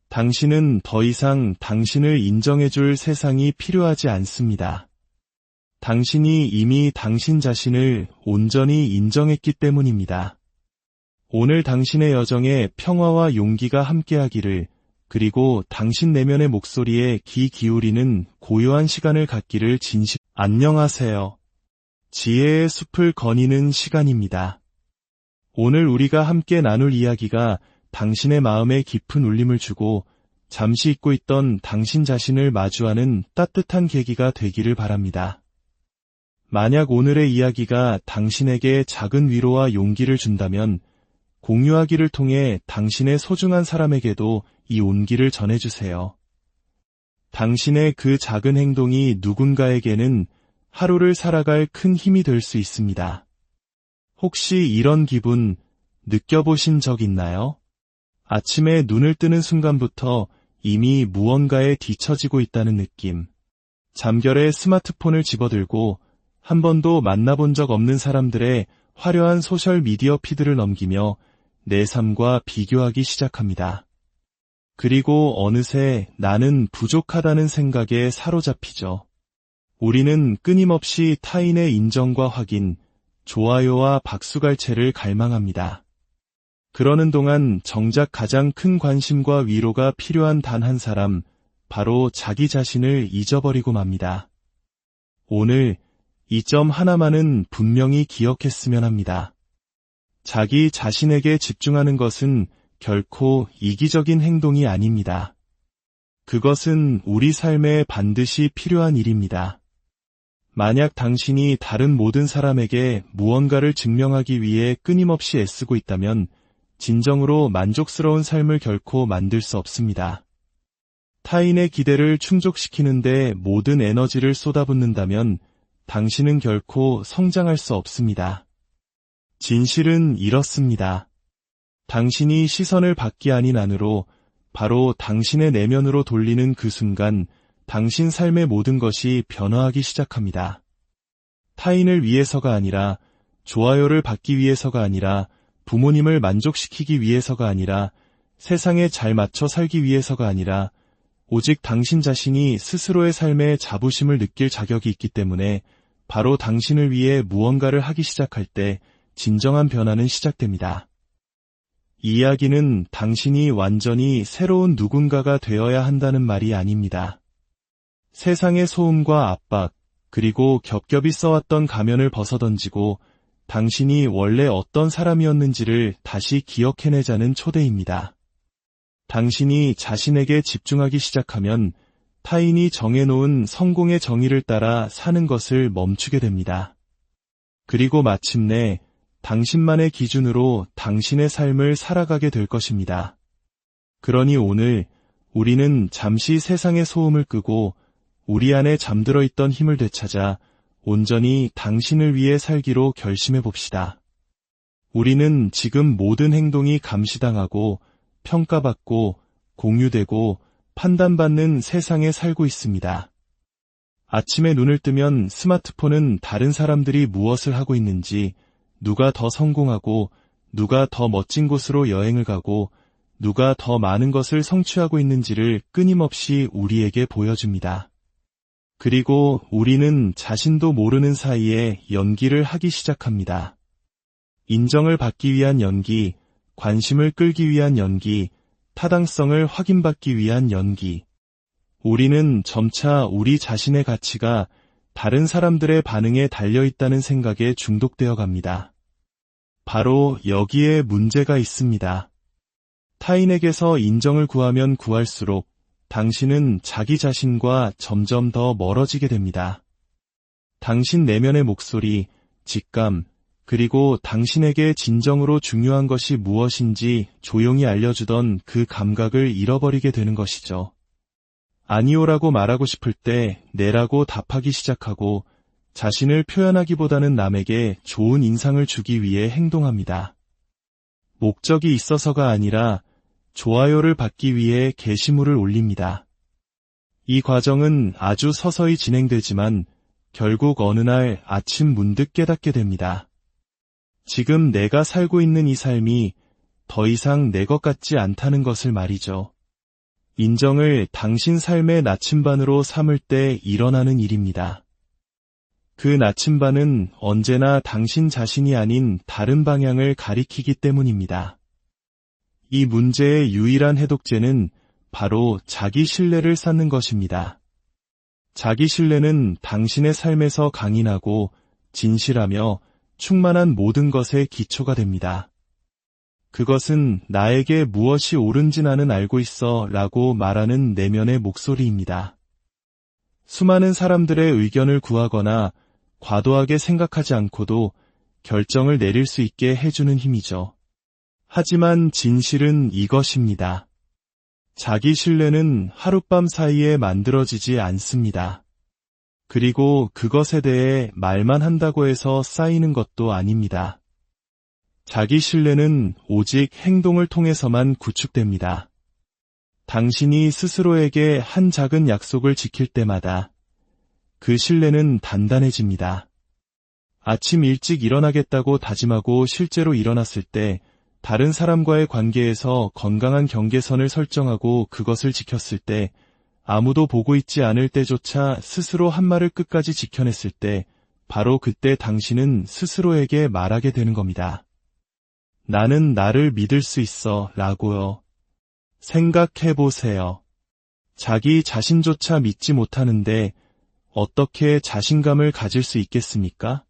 Speaker 1: 당신은 더 이상 당신을 인정해줄 세상이 필요하지 않습니다. 당신이 이미 당신 자신을 온전히 인정했기 때문입니다. 오늘 당신의 여정에 평화와 용기가 함께하기를, 그리고 당신 내면의 목소리에 귀 기울이는 고요한 시간을 갖기를 안녕하세요. 지혜의 숲을 거니는 시간입니다. 오늘 우리가 함께 나눌 이야기가 당신의 마음에 깊은 울림을 주고 잠시 잊고 있던 당신 자신을 마주하는 따뜻한 계기가 되기를 바랍니다. 만약 오늘의 이야기가 당신에게 작은 위로와 용기를 준다면 공유하기를 통해 당신의 소중한 사람에게도 이 온기를 전해주세요. 당신의 그 작은 행동이 누군가에게는 하루를 살아갈 큰 힘이 될 수 있습니다. 혹시 이런 기분 느껴보신 적 있나요? 아침에 눈을 뜨는 순간부터 이미 무언가에 뒤처지고 있다는 느낌. 잠결에 스마트폰을 집어들고 한 번도 만나본 적 없는 사람들의 화려한 소셜미디어 피드를 넘기며 내 삶과 비교하기 시작합니다. 그리고 어느새 나는 부족하다는 생각에 사로잡히죠. 우리는 끊임없이 타인의 인정과 확인, 좋아요와 박수갈채를 갈망합니다. 그러는 동안 정작 가장 큰 관심과 위로가 필요한 단 한 사람, 바로 자기 자신을 잊어버리고 맙니다. 오늘 이 점 하나만은 분명히 기억했으면 합니다. 자기 자신에게 집중하는 것은 결코 이기적인 행동이 아닙니다. 그것은 우리 삶에 반드시 필요한 일입니다. 만약 당신이 다른 모든 사람에게 무언가를 증명하기 위해 끊임없이 애쓰고 있다면 진정으로 만족스러운 삶을 결코 만들 수 없습니다. 타인의 기대를 충족시키는데 모든 에너지를 쏟아붓는다면 당신은 결코 성장할 수 없습니다. 진실은 이렇습니다. 당신이 시선을 받기 아닌 안으로, 바로 당신의 내면으로 돌리는 그 순간 당신 삶의 모든 것이 변화하기 시작합니다. 타인을 위해서가 아니라, 좋아요를 받기 위해서가 아니라, 부모님을 만족시키기 위해서가 아니라, 세상에 잘 맞춰 살기 위해서가 아니라, 오직 당신 자신이 스스로의 삶에 자부심을 느낄 자격이 있기 때문에 바로 당신을 위해 무언가를 하기 시작할 때 진정한 변화는 시작됩니다. 이 이야기는 당신이 완전히 새로운 누군가가 되어야 한다는 말이 아닙니다. 세상의 소음과 압박, 그리고 겹겹이 써왔던 가면을 벗어던지고 당신이 원래 어떤 사람이었는지를 다시 기억해내자는 초대입니다. 당신이 자신에게 집중하기 시작하면 타인이 정해놓은 성공의 정의를 따라 사는 것을 멈추게 됩니다. 그리고 마침내 당신만의 기준으로 당신의 삶을 살아가게 될 것입니다. 그러니 오늘 우리는 잠시 세상의 소음을 끄고 우리 안에 잠들어 있던 힘을 되찾아 온전히 당신을 위해 살기로 결심해 봅시다. 우리는 지금 모든 행동이 감시당하고 평가받고 공유되고 판단받는 세상에 살고 있습니다. 아침에 눈을 뜨면 스마트폰은 다른 사람들이 무엇을 하고 있는지, 누가 더 성공하고, 누가 더 멋진 곳으로 여행을 가고, 누가 더 많은 것을 성취하고 있는지를 끊임없이 우리에게 보여줍니다. 그리고 우리는 자신도 모르는 사이에 연기를 하기 시작합니다. 인정을 받기 위한 연기, 관심을 끌기 위한 연기, 타당성을 확인받기 위한 연기. 우리는 점차 우리 자신의 가치가 다른 사람들의 반응에 달려있다는 생각에 중독되어 갑니다. 바로 여기에 문제가 있습니다. 타인에게서 인정을 구하면 구할수록 당신은 자기 자신과 점점 더 멀어지게 됩니다. 당신 내면의 목소리, 직감, 그리고 당신에게 진정으로 중요한 것이 무엇인지 조용히 알려주던 그 감각을 잃어버리게 되는 것이죠. 아니오라고 말하고 싶을 때 네라고 답하기 시작하고 자신을 표현하기보다는 남에게 좋은 인상을 주기 위해 행동합니다. 목적이 있어서가 아니라 좋아요를 받기 위해 게시물을 올립니다. 이 과정은 아주 서서히 진행되지만 결국 어느 날 아침 문득 깨닫게 됩니다. 지금 내가 살고 있는 이 삶이 더 이상 내 것 같지 않다는 것을 말이죠. 인정을 당신 삶의 나침반으로 삼을 때 일어나는 일입니다. 그 나침반은 언제나 당신 자신이 아닌 다른 방향을 가리키기 때문입니다. 이 문제의 유일한 해독제는 바로 자기 신뢰를 쌓는 것입니다. 자기 신뢰는 당신의 삶에서 강인하고 진실하며 충만한 모든 것의 기초가 됩니다. 그것은 나에게 무엇이 옳은지 나는 알고 있어 라고 말하는 내면의 목소리입니다. 수많은 사람들의 의견을 구하거나 과도하게 생각하지 않고도 결정을 내릴 수 있게 해주는 힘이죠. 하지만 진실은 이것입니다. 자기 신뢰는 하룻밤 사이에 만들어지지 않습니다. 그리고 그것에 대해 말만 한다고 해서 쌓이는 것도 아닙니다. 자기 신뢰는 오직 행동을 통해서만 구축됩니다. 당신이 스스로에게 한 작은 약속을 지킬 때마다 그 신뢰는 단단해집니다. 아침 일찍 일어나겠다고 다짐하고 실제로 일어났을 때 다른 사람과의 관계에서 건강한 경계선을 설정하고 그것을 지켰을 때 아무도 보고 있지 않을 때조차 스스로 한 말을 끝까지 지켜냈을 때 바로 그때 당신은 스스로에게 말하게 되는 겁니다. 나는 나를 믿을 수 있어 라고요. 생각해보세요. 자기 자신조차 믿지 못하는데 어떻게 자신감을 가질 수 있겠습니까?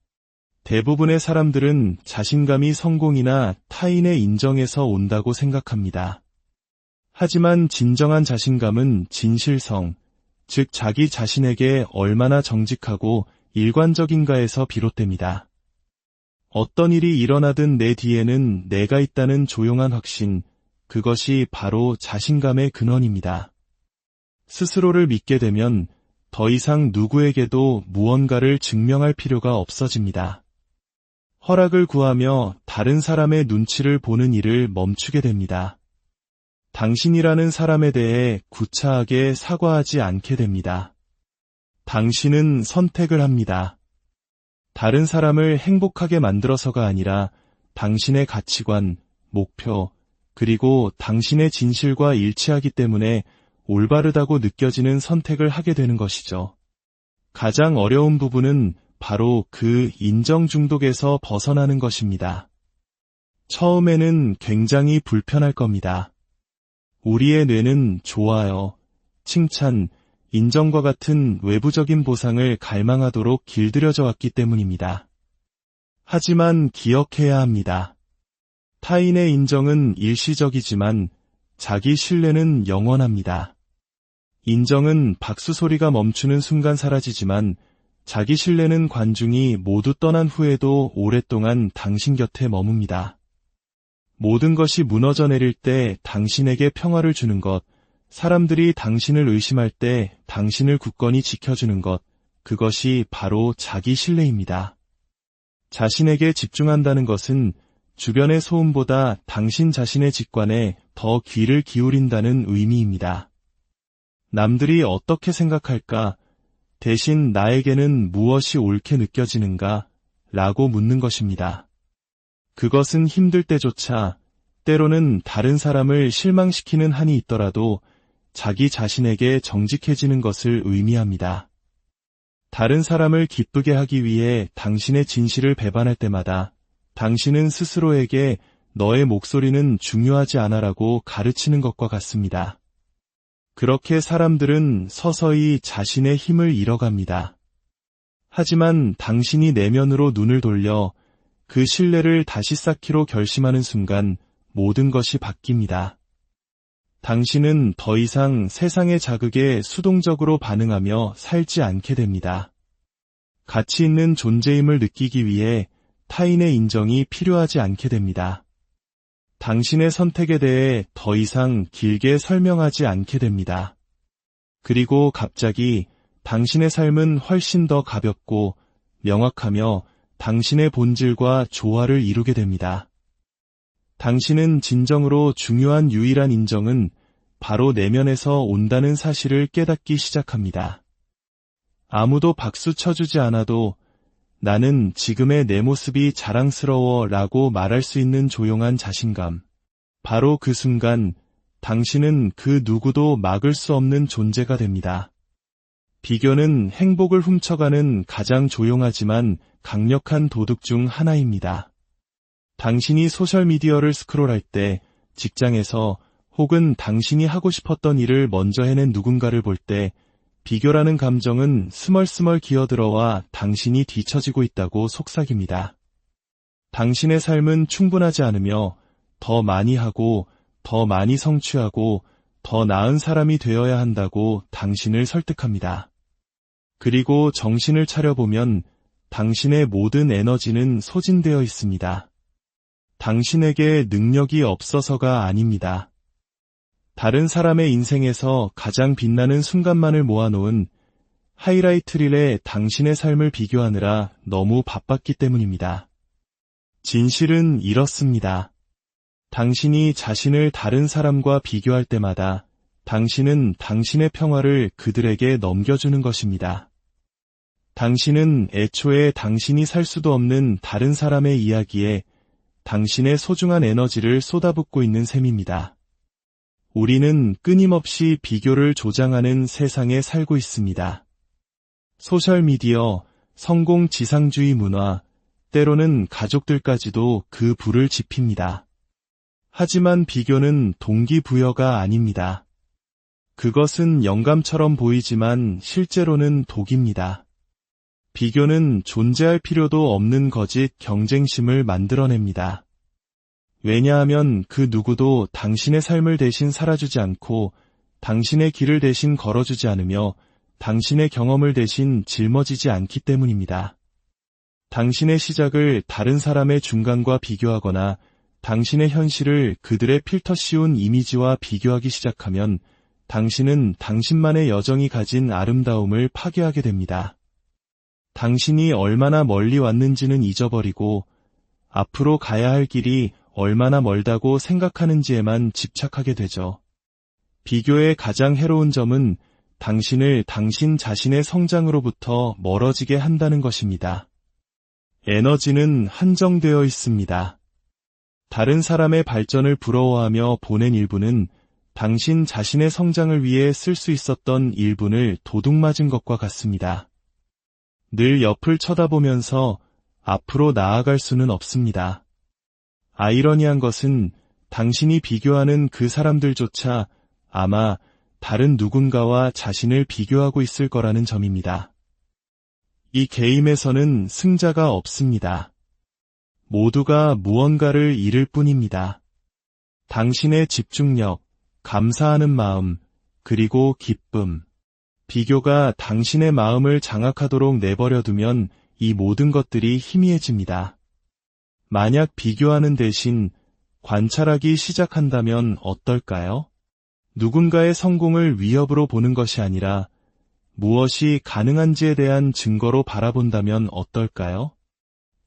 Speaker 1: 대부분의 사람들은 자신감이 성공이나 타인의 인정에서 온다고 생각합니다. 하지만 진정한 자신감은 진실성, 즉 자기 자신에게 얼마나 정직하고 일관적인가에서 비롯됩니다. 어떤 일이 일어나든 내 뒤에는 내가 있다는 조용한 확신, 그것이 바로 자신감의 근원입니다. 스스로를 믿게 되면 더 이상 누구에게도 무언가를 증명할 필요가 없어집니다. 허락을 구하며 다른 사람의 눈치를 보는 일을 멈추게 됩니다. 당신이라는 사람에 대해 구차하게 사과하지 않게 됩니다. 당신은 선택을 합니다. 다른 사람을 행복하게 만들어서가 아니라 당신의 가치관, 목표, 그리고 당신의 진실과 일치하기 때문에 올바르다고 느껴지는 선택을 하게 되는 것이죠. 가장 어려운 부분은 바로 그 인정 중독에서 벗어나는 것입니다. 처음에는 굉장히 불편할 겁니다. 우리의 뇌는 좋아요, 칭찬, 인정과 같은 외부적인 보상을 갈망하도록 길들여져 왔기 때문입니다. 하지만 기억해야 합니다. 타인의 인정은 일시적이지만 자기 신뢰는 영원합니다. 인정은 박수 소리가 멈추는 순간 사라지지만 자기 신뢰는 관중이 모두 떠난 후에도 오랫동안 당신 곁에 머뭅니다. 모든 것이 무너져 내릴 때 당신에게 평화를 주는 것, 사람들이 당신을 의심할 때 당신을 굳건히 지켜주는 것, 그것이 바로 자기 신뢰입니다. 자신에게 집중한다는 것은 주변의 소음보다 당신 자신의 직관에 더 귀를 기울인다는 의미입니다. 남들이 어떻게 생각할까? 대신 나에게는 무엇이 옳게 느껴지는가? 라고 묻는 것입니다. 그것은 힘들 때조차 때로는 다른 사람을 실망시키는 한이 있더라도 자기 자신에게 정직해지는 것을 의미합니다. 다른 사람을 기쁘게 하기 위해 당신의 진실을 배반할 때마다 당신은 스스로에게 너의 목소리는 중요하지 않아라고 가르치는 것과 같습니다. 그렇게 사람들은 서서히 자신의 힘을 잃어갑니다. 하지만 당신이 내면으로 눈을 돌려 그 신뢰를 다시 쌓기로 결심하는 순간 모든 것이 바뀝니다. 당신은 더 이상 세상의 자극에 수동적으로 반응하며 살지 않게 됩니다. 가치 있는 존재임을 느끼기 위해 타인의 인정이 필요하지 않게 됩니다. 당신의 선택에 대해 더 이상 길게 설명하지 않게 됩니다. 그리고 갑자기 당신의 삶은 훨씬 더 가볍고 명확하며 당신의 본질과 조화를 이루게 됩니다. 당신은 진정으로 중요한 유일한 인정은 바로 내면에서 온다는 사실을 깨닫기 시작합니다. 아무도 박수 쳐주지 않아도 나는 지금의 내 모습이 자랑스러워 라고 말할 수 있는 조용한 자신감. 바로 그 순간 당신은 그 누구도 막을 수 없는 존재가 됩니다. 비교는 행복을 훔쳐가는 가장 조용하지만 강력한 도둑 중 하나입니다. 당신이 소셜미디어를 스크롤할 때, 직장에서 혹은 당신이 하고 싶었던 일을 먼저 해낸 누군가를 볼 때 비교라는 감정은 스멀스멀 기어들어와 당신이 뒤처지고 있다고 속삭입니다. 당신의 삶은 충분하지 않으며 더 많이 하고 더 많이 성취하고 더 나은 사람이 되어야 한다고 당신을 설득합니다. 그리고 정신을 차려보면 당신의 모든 에너지는 소진되어 있습니다. 당신에게 능력이 없어서가 아닙니다. 다른 사람의 인생에서 가장 빛나는 순간만을 모아놓은 하이라이트릴에 당신의 삶을 비교하느라 너무 바빴기 때문입니다. 진실은 이렇습니다. 당신이 자신을 다른 사람과 비교할 때마다 당신은 당신의 평화를 그들에게 넘겨주는 것입니다. 당신은 애초에 당신이 살 수도 없는 다른 사람의 이야기에 당신의 소중한 에너지를 쏟아붓고 있는 셈입니다. 우리는 끊임없이 비교를 조장하는 세상에 살고 있습니다. 소셜미디어, 성공 지상주의 문화, 때로는 가족들까지도 그 불을 지핍니다. 하지만 비교는 동기부여가 아닙니다. 그것은 영감처럼 보이지만 실제로는 독입니다. 비교는 존재할 필요도 없는 거짓 경쟁심을 만들어냅니다. 왜냐하면 그 누구도 당신의 삶을 대신 살아주지 않고 당신의 길을 대신 걸어주지 않으며 당신의 경험을 대신 짊어지지 않기 때문입니다. 당신의 시작을 다른 사람의 중간과 비교하거나 당신의 현실을 그들의 필터 씌운 이미지와 비교하기 시작하면 당신은 당신만의 여정이 가진 아름다움을 파괴하게 됩니다. 당신이 얼마나 멀리 왔는지는 잊어버리고 앞으로 가야 할 길이 얼마나 멀다고 생각하는지에만 집착하게 되죠. 비교의 가장 해로운 점은 당신을 당신 자신의 성장으로부터 멀어지게 한다는 것입니다. 에너지는 한정되어 있습니다. 다른 사람의 발전을 부러워하며 보낸 1분은 당신 자신의 성장을 위해 쓸 수 있었던 1분을 도둑맞은 것과 같습니다. 늘 옆을 쳐다보면서 앞으로 나아갈 수는 없습니다. 아이러니한 것은 당신이 비교하는 그 사람들조차 아마 다른 누군가와 자신을 비교하고 있을 거라는 점입니다. 이 게임에서는 승자가 없습니다. 모두가 무언가를 잃을 뿐입니다. 당신의 집중력, 감사하는 마음, 그리고 기쁨. 비교가 당신의 마음을 장악하도록 내버려두면 이 모든 것들이 희미해집니다. 만약 비교하는 대신 관찰하기 시작한다면 어떨까요? 누군가의 성공을 위협으로 보는 것이 아니라 무엇이 가능한지에 대한 증거로 바라본다면 어떨까요?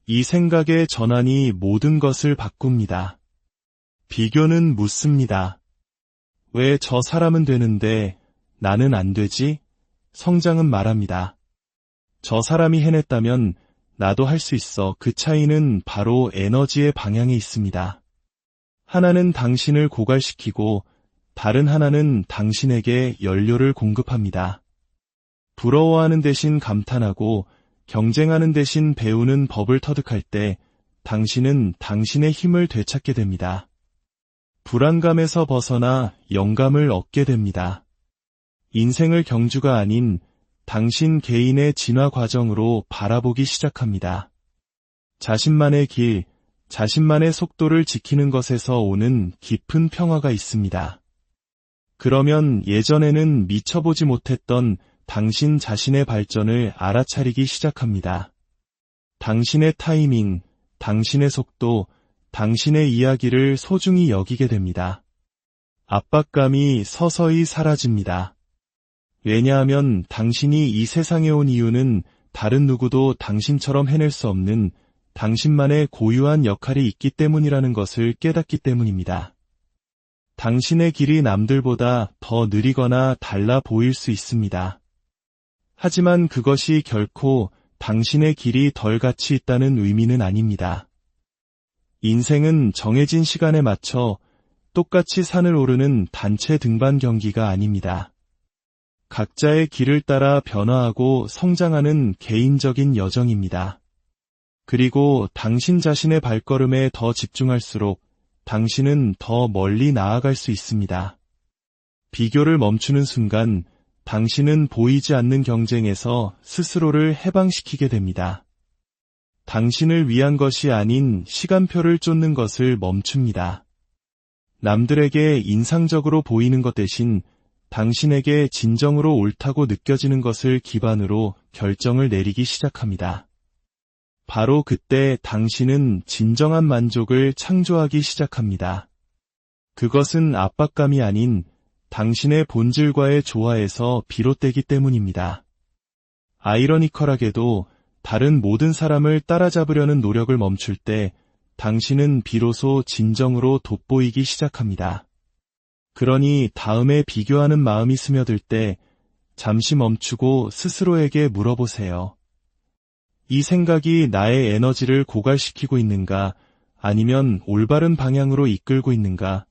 Speaker 1: 이 생각의 전환이 모든 것을 바꿉니다. 비교는 묻습니다. 왜 저 사람은 되는데 나는 안 되지? 성장은 말합니다. 저 사람이 해냈다면 나도 할 수 있어. 그 차이는 바로 에너지의 방향에 있습니다. 하나는 당신을 고갈시키고 다른 하나는 당신에게 연료를 공급합니다. 부러워하는 대신 감탄하고 경쟁하는 대신 배우는 법을 터득할 때 당신은 당신의 힘을 되찾게 됩니다. 불안감에서 벗어나 영감을 얻게 됩니다. 인생을 경주가 아닌 당신 개인의 진화 과정으로 바라보기 시작합니다. 자신만의 길, 자신만의 속도를 지키는 것에서 오는 깊은 평화가 있습니다. 그러면 예전에는 미쳐보지 못했던 당신 자신의 발전을 알아차리기 시작합니다. 당신의 타이밍, 당신의 속도, 당신의 이야기를 소중히 여기게 됩니다. 압박감이 서서히 사라집니다. 왜냐하면 당신이 이 세상에 온 이유는 다른 누구도 당신처럼 해낼 수 없는 당신만의 고유한 역할이 있기 때문이라는 것을 깨닫기 때문입니다. 당신의 길이 남들보다 더 느리거나 달라 보일 수 있습니다. 하지만 그것이 결코 당신의 길이 덜 가치 있다는 의미는 아닙니다. 인생은 정해진 시간에 맞춰 똑같이 산을 오르는 단체 등반 경기가 아닙니다. 각자의 길을 따라 변화하고 성장하는 개인적인 여정입니다. 그리고 당신 자신의 발걸음에 더 집중할수록 당신은 더 멀리 나아갈 수 있습니다. 비교를 멈추는 순간 당신은 보이지 않는 경쟁에서 스스로를 해방시키게 됩니다. 당신을 위한 것이 아닌 시간표를 쫓는 것을 멈춥니다. 남들에게 인상적으로 보이는 것 대신 당신에게 진정으로 옳다고 느껴지는 것을 기반으로 결정을 내리기 시작합니다. 바로 그때 당신은 진정한 만족을 창조하기 시작합니다. 그것은 압박감이 아닌 당신의 본질과의 조화에서 비롯되기 때문입니다. 아이러니컬하게도 다른 모든 사람을 따라잡으려는 노력을 멈출 때 당신은 비로소 진정으로 돋보이기 시작합니다. 그러니 다음에 비교하는 마음이 스며들 때 잠시 멈추고 스스로에게 물어보세요. 이 생각이 나의 에너지를 고갈시키고 있는가, 아니면 올바른 방향으로 이끌고 있는가?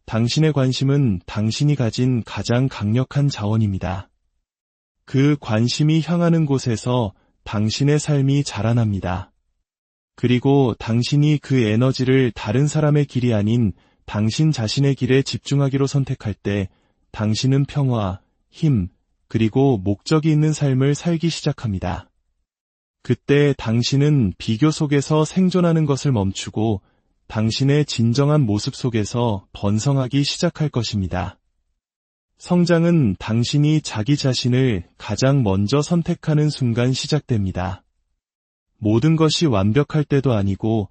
Speaker 1: 당신의 관심은 당신이 가진 가장 강력한 자원입니다. 그 관심이 향하는 곳에서 당신의 삶이 자라납니다. 그리고 당신이 그 에너지를 다른 사람의 길이 아닌 당신 자신의 길에 집중하기로 선택할 때 당신은 평화, 힘, 그리고 목적이 있는 삶을 살기 시작합니다. 그때 당신은 비교 속에서 생존하는 것을 멈추고 당신의 진정한 모습 속에서 번성하기 시작할 것입니다. 성장은 당신이 자기 자신을 가장 먼저 선택하는 순간 시작됩니다. 모든 것이 완벽할 때도 아니고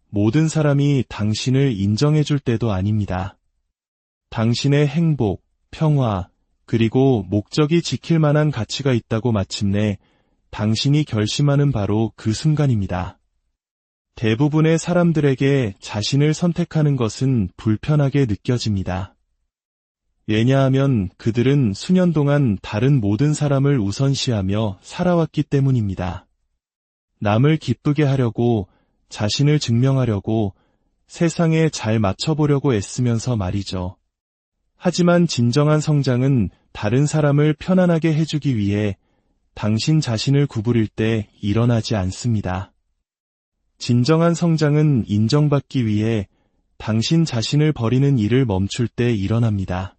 Speaker 1: 모든 사람이 당신을 인정해줄 때도 아닙니다. 당신의 행복, 평화, 그리고 목적이 지킬 만한 가치가 있다고 마침내 당신이 결심하는 바로 그 순간입니다. 대부분의 사람들에게 자신을 선택하는 것은 불편하게 느껴집니다. 왜냐하면 그들은 수년 동안 다른 모든 사람을 우선시하며 살아왔기 때문입니다. 남을 기쁘게 하려고, 자신을 증명하려고, 세상에 잘 맞춰보려고 애쓰면서 말이죠. 하지만 진정한 성장은 다른 사람을 편안하게 해주기 위해 당신 자신을 구부릴 때 일어나지 않습니다. 진정한 성장은 인정받기 위해 당신 자신을 버리는 일을 멈출 때 일어납니다.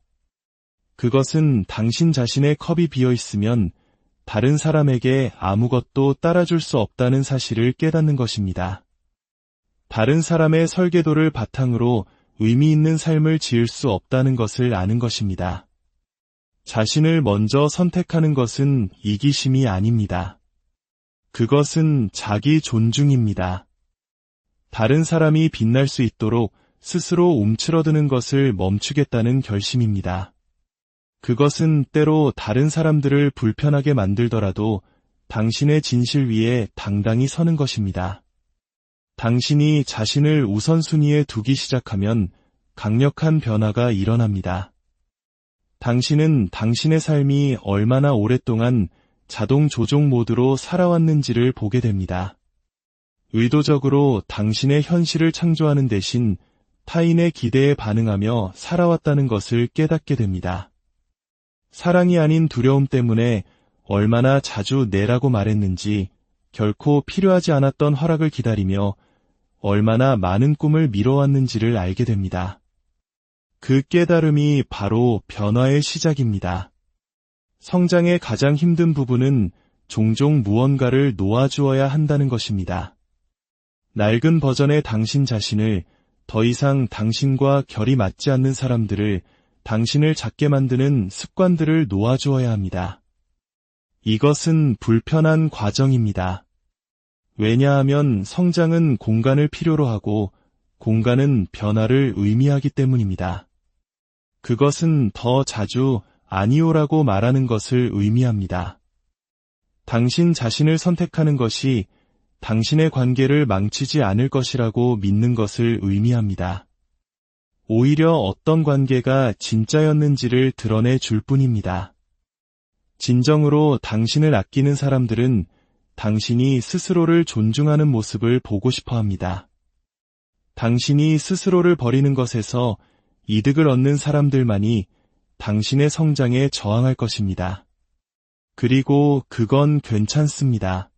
Speaker 1: 그것은 당신 자신의 컵이 비어 있으면 다른 사람에게 아무것도 따라줄 수 없다는 사실을 깨닫는 것입니다. 다른 사람의 설계도를 바탕으로 의미 있는 삶을 지을 수 없다는 것을 아는 것입니다. 자신을 먼저 선택하는 것은 이기심이 아닙니다. 그것은 자기 존중입니다. 다른 사람이 빛날 수 있도록 스스로 움츠러드는 것을 멈추겠다는 결심입니다. 그것은 때로 다른 사람들을 불편하게 만들더라도 당신의 진실 위에 당당히 서는 것입니다. 당신이 자신을 우선순위에 두기 시작하면 강력한 변화가 일어납니다. 당신은 당신의 삶이 얼마나 오랫동안 자동 조종 모드로 살아왔는지를 보게 됩니다. 의도적으로 당신의 현실을 창조하는 대신 타인의 기대에 반응하며 살아왔다는 것을 깨닫게 됩니다. 사랑이 아닌 두려움 때문에 얼마나 자주 내라고 말했는지, 결코 필요하지 않았던 허락을 기다리며 얼마나 많은 꿈을 미뤄왔는지를 알게 됩니다. 그 깨달음이 바로 변화의 시작입니다. 성장의 가장 힘든 부분은 종종 무언가를 놓아주어야 한다는 것입니다. 낡은 버전의 당신 자신을, 더 이상 당신과 결이 맞지 않는 사람들을, 당신을 작게 만드는 습관들을 놓아주어야 합니다. 이것은 불편한 과정입니다. 왜냐하면 성장은 공간을 필요로 하고 공간은 변화를 의미하기 때문입니다. 그것은 더 자주 아니오라고 말하는 것을 의미합니다. 당신 자신을 선택하는 것이 당신의 관계를 망치지 않을 것이라고 믿는 것을 의미합니다. 오히려 어떤 관계가 진짜였는지를 드러내 줄 뿐입니다. 진정으로 당신을 아끼는 사람들은 당신이 스스로를 존중하는 모습을 보고 싶어 합니다. 당신이 스스로를 버리는 것에서 이득을 얻는 사람들만이 당신의 성장에 저항할 것입니다. 그리고 그건 괜찮습니다.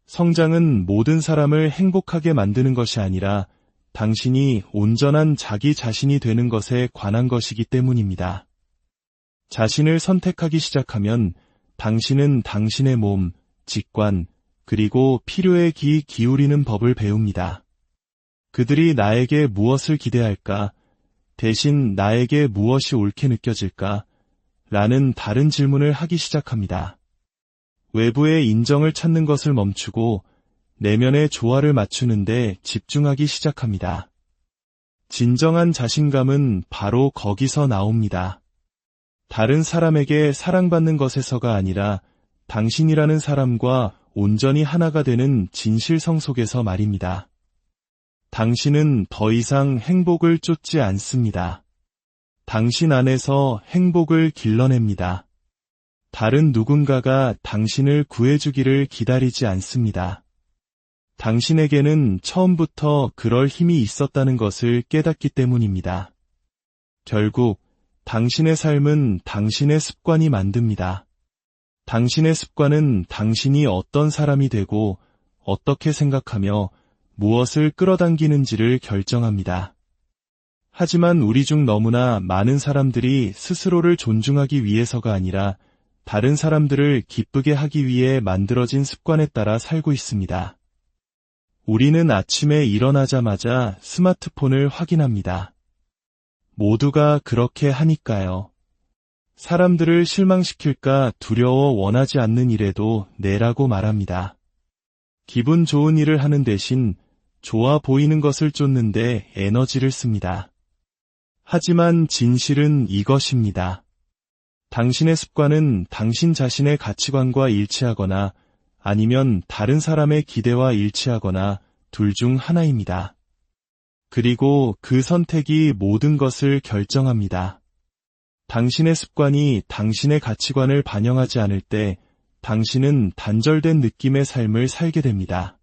Speaker 1: 성장은 모든 사람을 행복하게 만드는 것이 아니라 당신이 온전한 자기 자신이 되는 것에 관한 것이기 때문입니다. 자신을 선택하기 시작하면 당신은 당신의 몸, 직관, 그리고 필요에 귀 기울이는 법을 배웁니다. 그들이 나에게 무엇을 기대할까? 대신 나에게 무엇이 옳게 느껴질까? 라는 다른 질문을 하기 시작합니다. 외부의 인정을 찾는 것을 멈추고 내면의 조화를 맞추는데 집중하기 시작합니다. 진정한 자신감은 바로 거기서 나옵니다. 다른 사람에게 사랑받는 것에서가 아니라 당신이라는 사람과 온전히 하나가 되는 진실성 속에서 말입니다. 당신은 더 이상 행복을 쫓지 않습니다. 당신 안에서 행복을 길러냅니다. 다른 누군가가 당신을 구해주기를 기다리지 않습니다. 당신에게는 처음부터 그럴 힘이 있었다는 것을 깨닫기 때문입니다. 결국 당신의 삶은 당신의 습관이 만듭니다. 당신의 습관은 당신이 어떤 사람이 되고 어떻게 생각하며 무엇을 끌어당기는지를 결정합니다. 하지만 우리 중 너무나 많은 사람들이 스스로를 존중하기 위해서가 아니라 다른 사람들을 기쁘게 하기 위해 만들어진 습관에 따라 살고 있습니다. 우리는 아침에 일어나자마자 스마트폰을 확인합니다. 모두가 그렇게 하니까요. 사람들을 실망시킬까 두려워 원하지 않는 일에도 내라고 말합니다. 기분 좋은 일을 하는 대신 좋아 보이는 것을 쫓는데 에너지를 씁니다. 하지만 진실은 이것입니다. 당신의 습관은 당신 자신의 가치관과 일치하거나 아니면 다른 사람의 기대와 일치하거나 둘 중 하나입니다. 그리고 그 선택이 모든 것을 결정합니다. 당신의 습관이 당신의 가치관을 반영하지 않을 때 당신은 단절된 느낌의 삶을 살게 됩니다.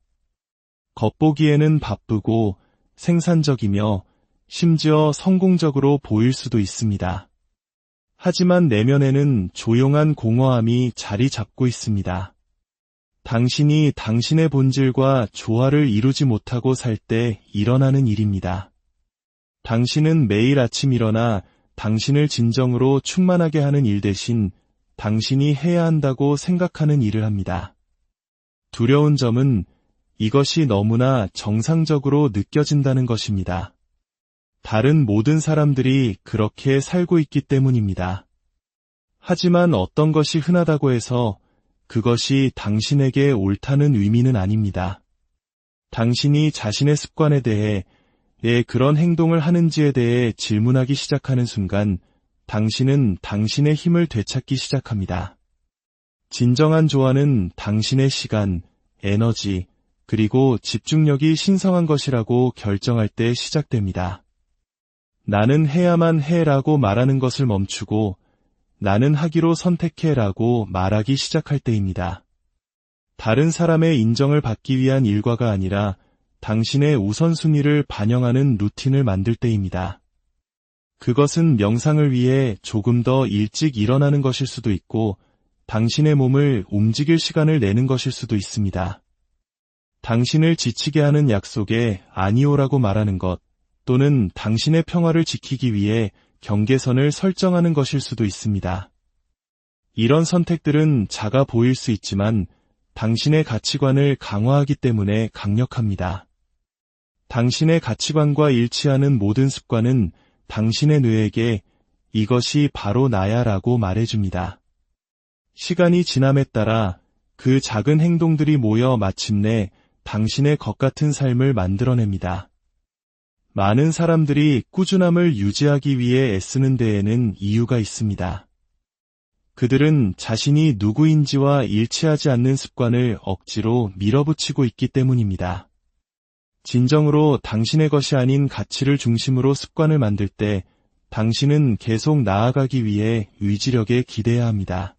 Speaker 1: 겉보기에는 바쁘고 생산적이며 심지어 성공적으로 보일 수도 있습니다. 하지만 내면에는 조용한 공허함이 자리 잡고 있습니다. 당신이 당신의 본질과 조화를 이루지 못하고 살 때 일어나는 일입니다. 당신은 매일 아침 일어나 당신을 진정으로 충만하게 하는 일 대신 당신이 해야 한다고 생각하는 일을 합니다. 두려운 점은 이것이 너무나 정상적으로 느껴진다는 것입니다. 다른 모든 사람들이 그렇게 살고 있기 때문입니다. 하지만 어떤 것이 흔하다고 해서 그것이 당신에게 옳다는 의미는 아닙니다. 당신이 자신의 습관에 대해 왜 그런 행동을 하는지에 대해 질문하기 시작하는 순간 당신은 당신의 힘을 되찾기 시작합니다. 진정한 조화는 당신의 시간, 에너지, 그리고 집중력이 신성한 것이라고 결정할 때 시작됩니다. 나는 해야만 해라고 말하는 것을 멈추고 나는 하기로 선택해라고 말하기 시작할 때입니다. 다른 사람의 인정을 받기 위한 일과가 아니라 당신의 우선순위를 반영하는 루틴을 만들 때입니다. 그것은 명상을 위해 조금 더 일찍 일어나는 것일 수도 있고 당신의 몸을 움직일 시간을 내는 것일 수도 있습니다. 당신을 지치게 하는 약속에 아니오라고 말하는 것 또는 당신의 평화를 지키기 위해 경계선을 설정하는 것일 수도 있습니다. 이런 선택들은 작아 보일 수 있지만 당신의 가치관을 강화하기 때문에 강력합니다. 당신의 가치관과 일치하는 모든 습관은 당신의 뇌에게 이것이 바로 나야 라고 말해줍니다. 시간이 지남에 따라 그 작은 행동들이 모여 마침내 당신의 것 같은 삶을 만들어냅니다. 많은 사람들이 꾸준함을 유지하기 위해 애쓰는 데에는 이유가 있습니다. 그들은 자신이 누구인지와 일치하지 않는 습관을 억지로 밀어붙이고 있기 때문입니다. 진정으로 당신의 것이 아닌 가치를 중심으로 습관을 만들 때 당신은 계속 나아가기 위해 의지력에 기대야 합니다.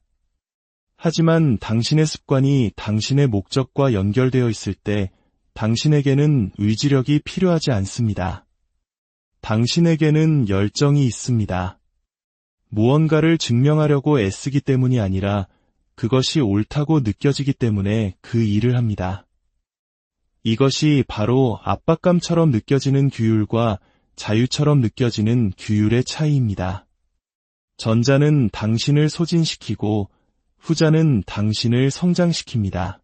Speaker 1: 하지만 당신의 습관이 당신의 목적과 연결되어 있을 때 당신에게는 의지력이 필요하지 않습니다. 당신에게는 열정이 있습니다. 무언가를 증명하려고 애쓰기 때문이 아니라 그것이 옳다고 느껴지기 때문에 그 일을 합니다. 이것이 바로 압박감처럼 느껴지는 규율과 자유처럼 느껴지는 규율의 차이입니다. 전자는 당신을 소진시키고 후자는 당신을 성장시킵니다.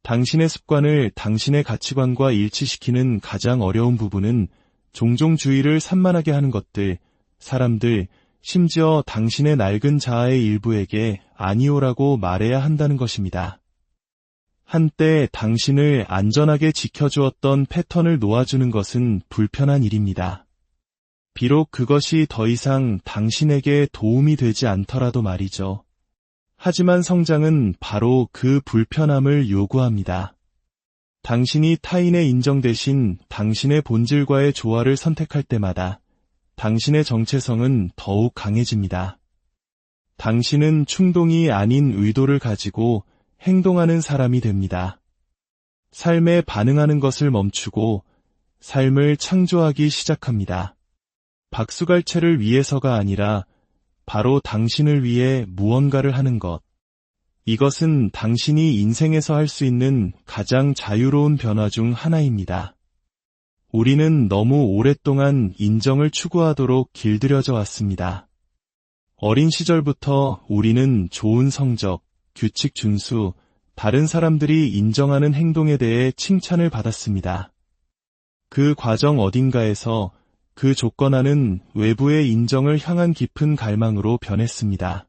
Speaker 1: 당신의 습관을 당신의 가치관과 일치시키는 가장 어려운 부분은 종종 주의를 산만하게 하는 것들, 사람들, 심지어 당신의 낡은 자아의 일부에게 아니오라고 말해야 한다는 것입니다. 한때 당신을 안전하게 지켜주었던 패턴을 놓아주는 것은 불편한 일입니다. 비록 그것이 더 이상 당신에게 도움이 되지 않더라도 말이죠. 하지만 성장은 바로 그 불편함을 요구합니다. 당신이 타인의 인정 대신 당신의 본질과의 조화를 선택할 때마다 당신의 정체성은 더욱 강해집니다. 당신은 충동이 아닌 의도를 가지고 행동하는 사람이 됩니다. 삶에 반응하는 것을 멈추고 삶을 창조하기 시작합니다. 박수갈채를 위해서가 아니라 바로 당신을 위해 무언가를 하는 것. 이것은 당신이 인생에서 할 수 있는 가장 자유로운 변화 중 하나입니다. 우리는 너무 오랫동안 인정을 추구하도록 길들여져 왔습니다. 어린 시절부터 우리는 좋은 성적, 규칙 준수, 다른 사람들이 인정하는 행동에 대해 칭찬을 받았습니다. 그 과정 어딘가에서 그 조건하는 외부의 인정을 향한 깊은 갈망으로 변했습니다.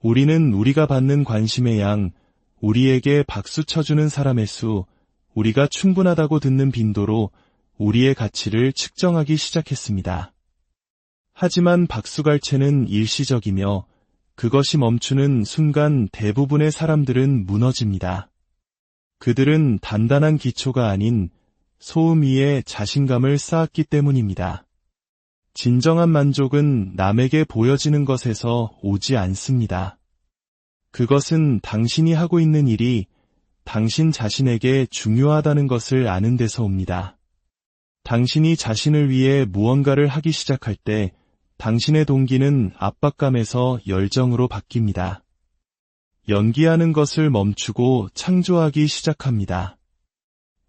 Speaker 1: 우리는 우리가 받는 관심의 양, 우리에게 박수 쳐주는 사람의 수, 우리가 충분하다고 듣는 빈도로 우리의 가치를 측정하기 시작했습니다. 하지만 박수갈채는 일시적이며 그것이 멈추는 순간 대부분의 사람들은 무너집니다. 그들은 단단한 기초가 아닌 소음 위에 자신감을 쌓았기 때문입니다. 진정한 만족은 남에게 보여지는 것에서 오지 않습니다. 그것은 당신이 하고 있는 일이 당신 자신에게 중요하다는 것을 아는 데서 옵니다. 당신이 자신을 위해 무언가를 하기 시작할 때 당신의 동기는 압박감에서 열정으로 바뀝니다. 연기하는 것을 멈추고 창조하기 시작합니다.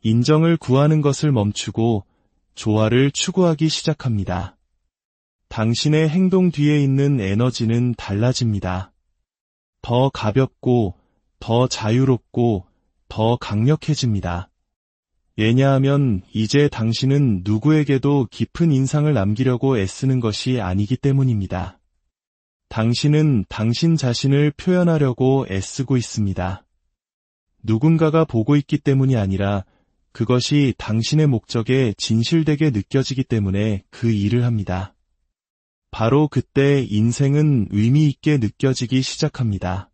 Speaker 1: 인정을 구하는 것을 멈추고 조화를 추구하기 시작합니다. 당신의 행동 뒤에 있는 에너지는 달라집니다. 더 가볍고, 더 자유롭고, 더 강력해집니다. 왜냐하면 이제 당신은 누구에게도 깊은 인상을 남기려고 애쓰는 것이 아니기 때문입니다. 당신은 당신 자신을 표현하려고 애쓰고 있습니다. 누군가가 보고 있기 때문이 아니라 그것이 당신의 목적에 진실되게 느껴지기 때문에 그 일을 합니다. 바로 그때 인생은 의미 있게 느껴지기 시작합니다.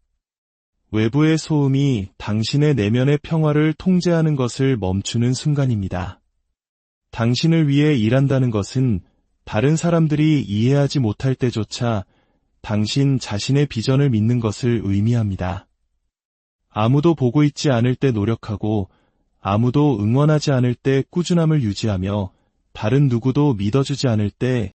Speaker 1: 외부의 소음이 당신의 내면의 평화를 통제하는 것을 멈추는 순간입니다. 당신을 위해 일한다는 것은 다른 사람들이 이해하지 못할 때조차 당신 자신의 비전을 믿는 것을 의미합니다. 아무도 보고 있지 않을 때 노력하고 아무도 응원하지 않을 때 꾸준함을 유지하며 다른 누구도 믿어주지 않을 때